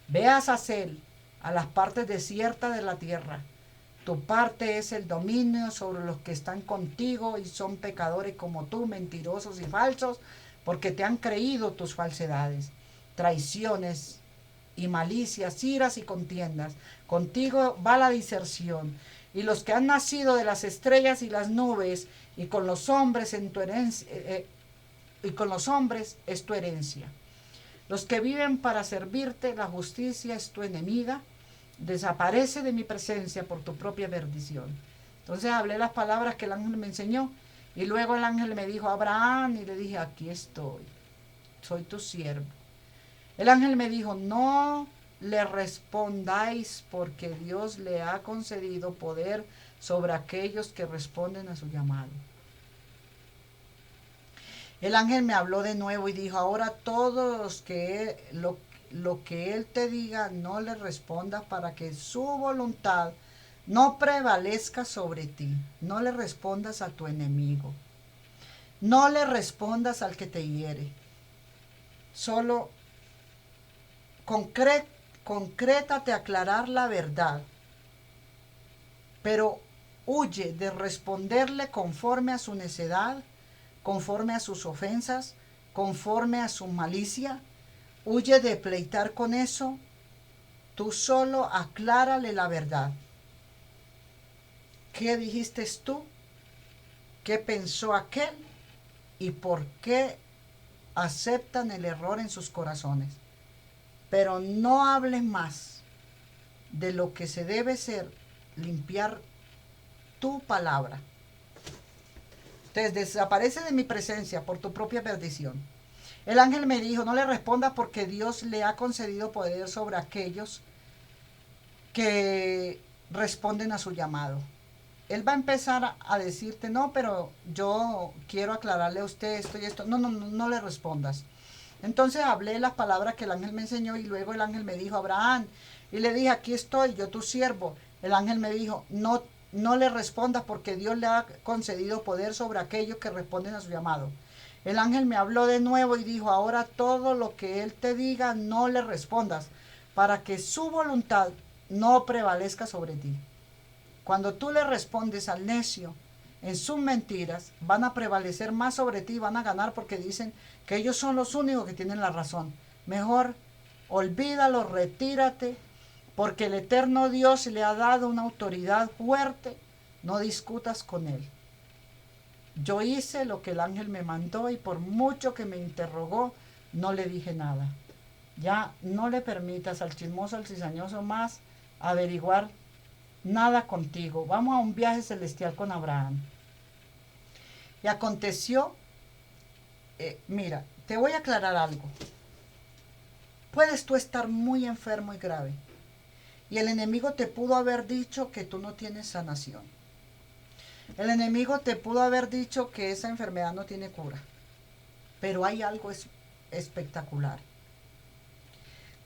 Ve a Hazael, a las partes desiertas de la tierra. Tu parte es el dominio sobre los que están contigo y son pecadores como tú, mentirosos y falsos, porque te han creído tus falsedades, traiciones y malicias, iras y contiendas. Contigo va la diserción. Y los que han nacido de las estrellas y las nubes, y con los hombres en tu herencia, y con los hombres es tu herencia. Los que viven para servirte, la justicia es tu enemiga. Desaparece de mi presencia por tu propia perdición. Entonces hablé las palabras que el ángel me enseñó. Y luego el ángel me dijo, Abraham, y le dije, aquí estoy, soy tu siervo. El ángel me dijo, no le respondáis porque Dios le ha concedido poder sobre aquellos que responden a su llamado. El ángel me habló de nuevo y dijo, ahora todos los que lo que él te diga no le respondas para que su voluntad no prevalezca sobre ti. No le respondas a tu enemigo. No le respondas al que te hiere. Solo concrétate a aclarar la verdad, pero huye de responderle conforme a su necedad, conforme a sus ofensas, conforme a su malicia. Huye de pleitar con eso. Tú solo aclárale la verdad. ¿Qué dijiste tú? ¿Qué pensó aquel? ¿Y por qué aceptan el error en sus corazones? Pero no hables más de lo que se debe ser, limpiar tu palabra. Entonces desaparece de mi presencia por tu propia perdición. El ángel me dijo, no le respondas porque Dios le ha concedido poder sobre aquellos que responden a su llamado. Él va a empezar a decirte, no, pero yo quiero aclararle a usted esto y esto. No le respondas. Entonces hablé las palabras que el ángel me enseñó y luego el ángel me dijo, Abraham, y le dije, aquí estoy, yo tu siervo. El ángel me dijo, no le respondas porque Dios le ha concedido poder sobre aquellos que responden a su llamado. El ángel me habló de nuevo y dijo, ahora todo lo que él te diga no le respondas para que su voluntad no prevalezca sobre ti. Cuando tú le respondes al necio en sus mentiras, van a prevalecer más sobre ti, van a ganar porque dicen que ellos son los únicos que tienen la razón. Mejor olvídalo, retírate, porque el eterno Dios le ha dado una autoridad fuerte, no discutas con él. Yo hice lo que el ángel me mandó y por mucho que me interrogó, no le dije nada. Ya no le permitas al chismoso, al cizañoso más averiguar nada contigo. Vamos a un viaje celestial con Abraham. Y aconteció, mira, te voy a aclarar algo. Puedes tú estar muy enfermo y grave. Y el enemigo te pudo haber dicho que tú no tienes sanación. El enemigo te pudo haber dicho que esa enfermedad no tiene cura. Pero hay algo espectacular.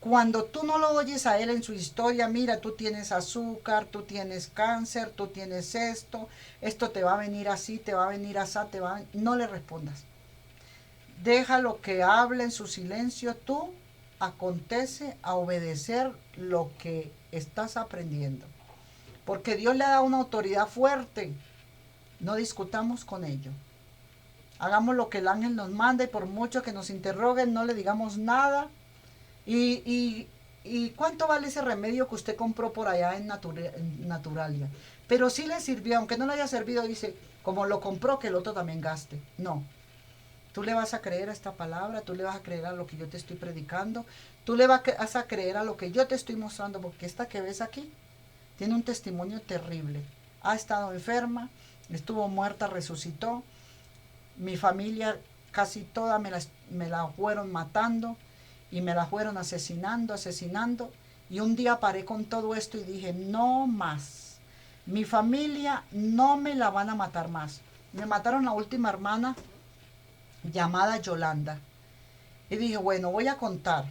Cuando tú no lo oyes a él en su historia, mira, tú tienes azúcar, tú tienes cáncer, tú tienes esto te va a venir así, te va a venir así, no le respondas. Déjalo que hable en su silencio, tú acontece a obedecer lo que estás aprendiendo. Porque Dios le da una autoridad fuerte. No discutamos con ello. Hagamos lo que el ángel nos manda y por mucho que nos interroguen, no le digamos nada. ¿Y cuánto vale ese remedio que usted compró por allá en Naturalia? Pero sí le sirvió, aunque no le haya servido, dice, como lo compró, que el otro también gaste. No. Tú le vas a creer a esta palabra, tú le vas a creer a lo que yo te estoy predicando, tú le vas a creer a lo que yo te estoy mostrando, porque esta que ves aquí tiene un testimonio terrible. Ha estado enferma, estuvo muerta, resucitó. Mi familia casi toda me la fueron matando. Y me la fueron asesinando. Y un día paré con todo esto y dije, no más. Mi familia no me la van a matar más. Me mataron la última hermana llamada Yolanda. Y dije, bueno, voy a contar.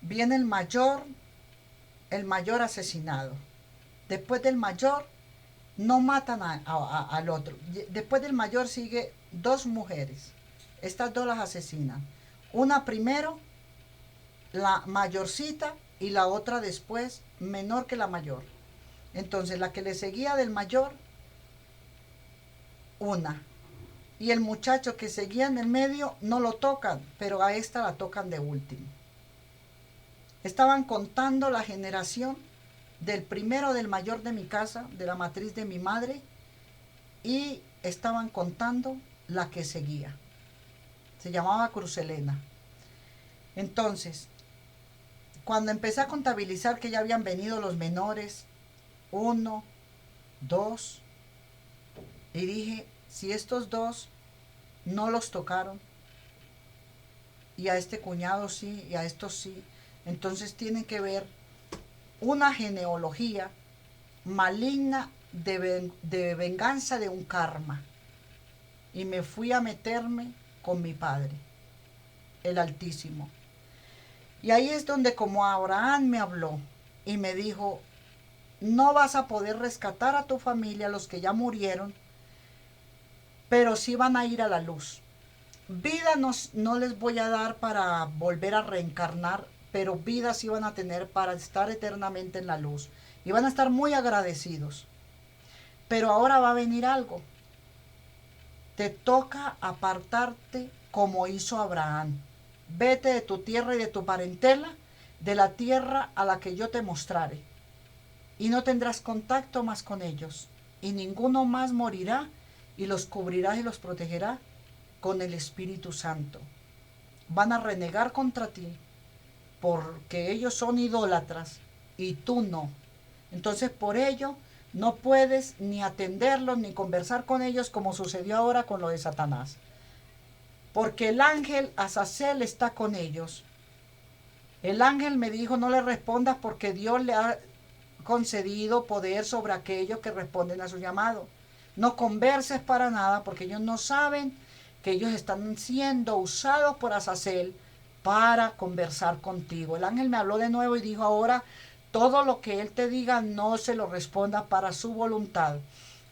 Viene el mayor asesinado. Después del mayor, no matan al otro. Después del mayor sigue dos mujeres. Estas dos las asesinan. Una primero, la mayorcita, y la otra después, menor que la mayor. Entonces la que le seguía del mayor, una. Y el muchacho que seguía en el medio no lo tocan, pero a esta la tocan de último. Estaban contando la generación del primero del mayor de mi casa, de la matriz de mi madre, y estaban contando la que seguía. Se llamaba Cruz Elena. Entonces, cuando empecé a contabilizar que ya habían venido los menores, 1, 2, y dije, si estos dos no los tocaron, y a este cuñado sí, y a estos sí, entonces tiene que ver una genealogía maligna de venganza de un karma. Y me fui a meterme con mi padre, el Altísimo. Y ahí es donde como Abraham me habló y me dijo, no vas a poder rescatar a tu familia, los que ya murieron, pero sí van a ir a la luz. Vida no les voy a dar para volver a reencarnar, pero vida sí van a tener para estar eternamente en la luz. Y van a estar muy agradecidos. Pero ahora va a venir algo. Te toca apartarte como hizo Abraham. Vete de tu tierra y de tu parentela, de la tierra a la que yo te mostraré. Y no tendrás contacto más con ellos. Y ninguno más morirá, y los cubrirás y los protegerá con el Espíritu Santo. Van a renegar contra ti porque ellos son idólatras y tú no. Entonces por ello no puedes ni atenderlos ni conversar con ellos como sucedió ahora con lo de Satanás. Porque el ángel Azazel está con ellos. El ángel me dijo, no le respondas porque Dios le ha concedido poder sobre aquellos que responden a su llamado. No converses para nada porque ellos no saben que ellos están siendo usados por Azazel para conversar contigo. El ángel me habló de nuevo y dijo, ahora todo lo que él te diga no se lo respondas para su voluntad.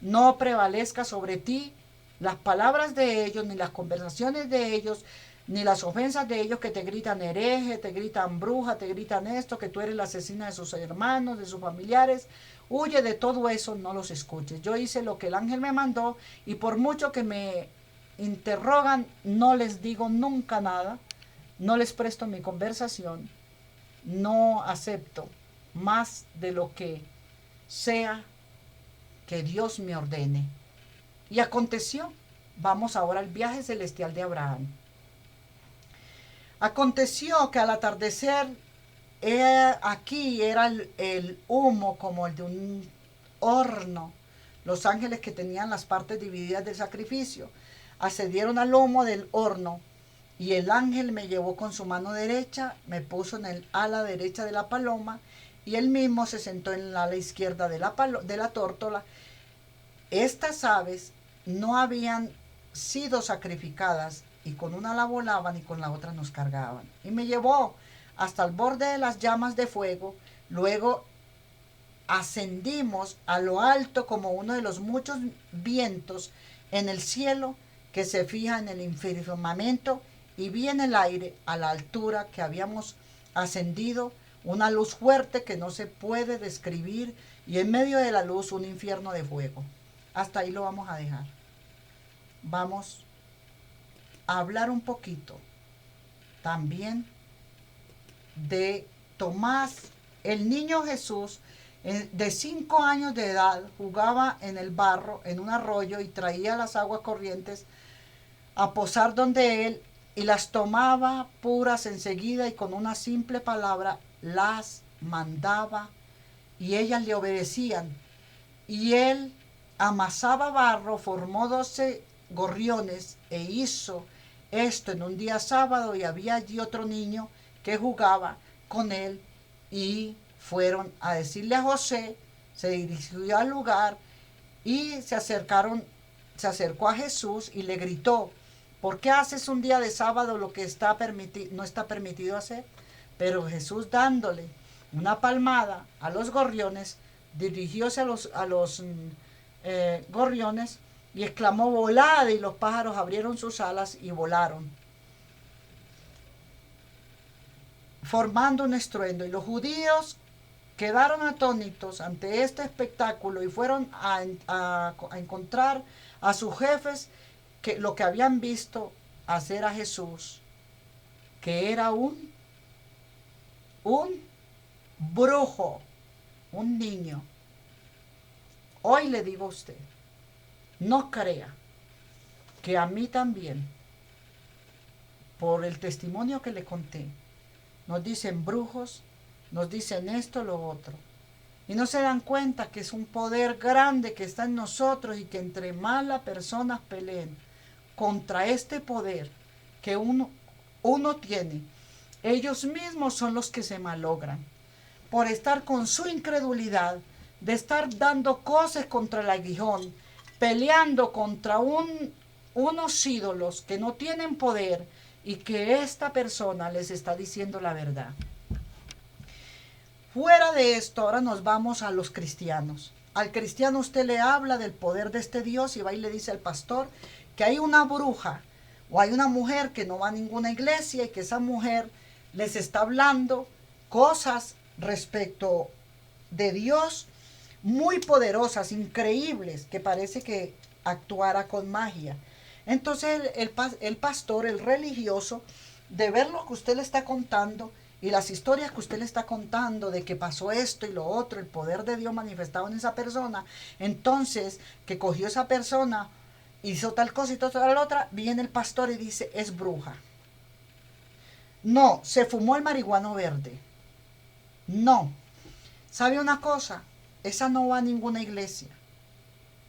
No prevalezca sobre ti las palabras de ellos, ni las conversaciones de ellos, ni las ofensas de ellos que te gritan hereje, te gritan bruja, te gritan esto, que tú eres la asesina de sus hermanos, de sus familiares. Huye de todo eso, no los escuches. Yo hice lo que el ángel me mandó y por mucho que me interrogan, no les digo nunca nada, no les presto mi conversación, no acepto más de lo que sea que Dios me ordene. Y aconteció, vamos ahora al viaje celestial de Abraham. Aconteció que al atardecer, aquí era el humo como el de un horno. Los ángeles que tenían las partes divididas del sacrificio accedieron al humo del horno y el ángel me llevó con su mano derecha, me puso en el ala derecha de la paloma y él mismo se sentó en el ala izquierda de la tórtola. Estas aves no habían sido sacrificadas y con una la volaban y con la otra nos cargaban. Y me llevó hasta el borde de las llamas de fuego. Luego ascendimos a lo alto como uno de los muchos vientos en el cielo que se fija en el firmamento, y vi en el aire, a la altura que habíamos ascendido, una luz fuerte que no se puede describir, y en medio de la luz un infierno de fuego. Hasta ahí lo vamos a dejar. Vamos a hablar un poquito también de Tomás, el niño Jesús, de 5 años de edad, jugaba en el barro, en un arroyo, y traía las aguas corrientes a posar donde él, y las tomaba puras enseguida, y con una simple palabra las mandaba, y ellas le obedecían. Y él amasaba barro, formó 12 gorriones, e hizo esto en un día sábado, y había allí otro niño que jugaba con él, y fueron a decirle a José, se dirigió al lugar y se acercó a Jesús y le gritó, ¿por qué haces un día de sábado lo que no está permitido hacer? Pero Jesús, dándole una palmada a los gorriones, dirigióse a los gorriones y exclamó: volad, y los pájaros abrieron sus alas y volaron, formando un estruendo. Y los judíos quedaron atónitos ante este espectáculo y fueron a encontrar a sus jefes que lo que habían visto hacer a Jesús, que era un brujo, un niño. Hoy le digo a usted, no crea que a mí también, por el testimonio que le conté, nos dicen brujos, nos dicen esto, lo otro. Y no se dan cuenta que es un poder grande que está en nosotros y que entre más las personas peleen contra este poder que uno tiene, ellos mismos son los que se malogran por estar con su incredulidad, de estar dando cosas contra el aguijón, peleando contra unos ídolos que no tienen poder y que esta persona les está diciendo la verdad. Fuera de esto, ahora nos vamos a los cristianos. Al cristiano usted le habla del poder de este Dios y va y le dice al pastor que hay una bruja o hay una mujer que no va a ninguna iglesia y que esa mujer les está hablando cosas respecto de Dios muy poderosas, increíbles, que parece que actuara con magia. Entonces el pastor, el religioso, de ver lo que usted le está contando y las historias que usted le está contando de que pasó esto y lo otro, el poder de Dios manifestado en esa persona, entonces que cogió esa persona, hizo tal cosa y tal otra, viene el pastor y dice: es bruja. No, se fumó el marihuano verde. No. ¿Sabe una cosa? Esa no va a ninguna iglesia.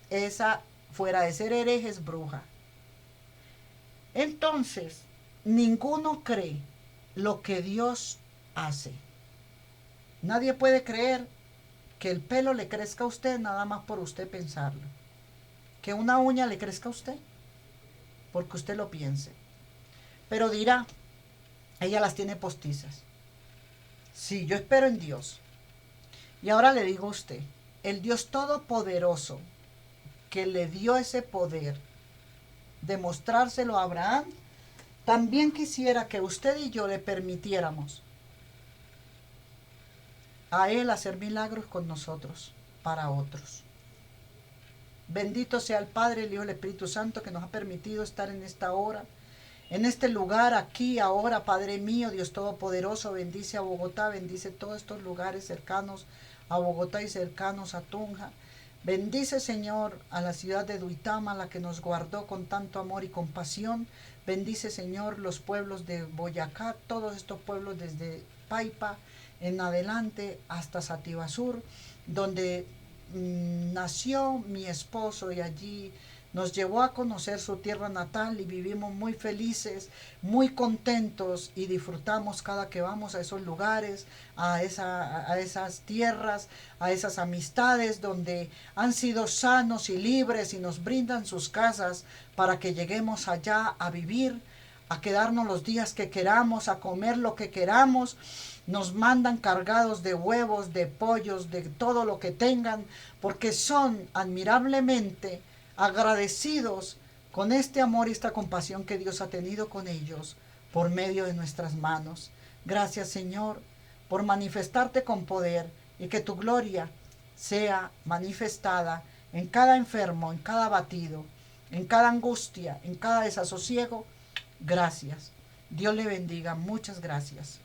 Esa, fuera de ser hereje, es bruja. Entonces, ninguno cree lo que Dios hace. Nadie puede creer que el pelo le crezca a usted nada más por usted pensarlo. Que una uña le crezca a usted porque usted lo piense. Pero dirá: ella las tiene postizas. Sí, yo espero en Dios. Y ahora le digo a usted, el Dios todopoderoso que le dio ese poder de mostrárselo a Abraham, también quisiera que usted y yo le permitiéramos a Él hacer milagros con nosotros, para otros. Bendito sea el Padre, el Hijo y el Espíritu Santo que nos ha permitido estar en esta hora, en este lugar, aquí, ahora. Padre mío, Dios Todopoderoso, bendice a Bogotá, bendice todos estos lugares cercanos a Bogotá y cercanos a Tunja. Bendice, Señor, a la ciudad de Duitama, la que nos guardó con tanto amor y compasión. Bendice, Señor, los pueblos de Boyacá, todos estos pueblos desde Paipa en adelante hasta Sativasur, donde nació mi esposo, y allí nos llevó a conocer su tierra natal y vivimos muy felices, muy contentos, y disfrutamos cada que vamos a esos lugares, a esas tierras, a esas amistades donde han sido sanos y libres y nos brindan sus casas para que lleguemos allá a vivir, a quedarnos los días que queramos, a comer lo que queramos. Nos mandan cargados de huevos, de pollos, de todo lo que tengan, porque son admirablemente agradecidos con este amor y esta compasión que Dios ha tenido con ellos por medio de nuestras manos. Gracias, Señor, por manifestarte con poder y que tu gloria sea manifestada en cada enfermo, en cada abatido, en cada angustia, en cada desasosiego. Gracias. Dios le bendiga. Muchas gracias.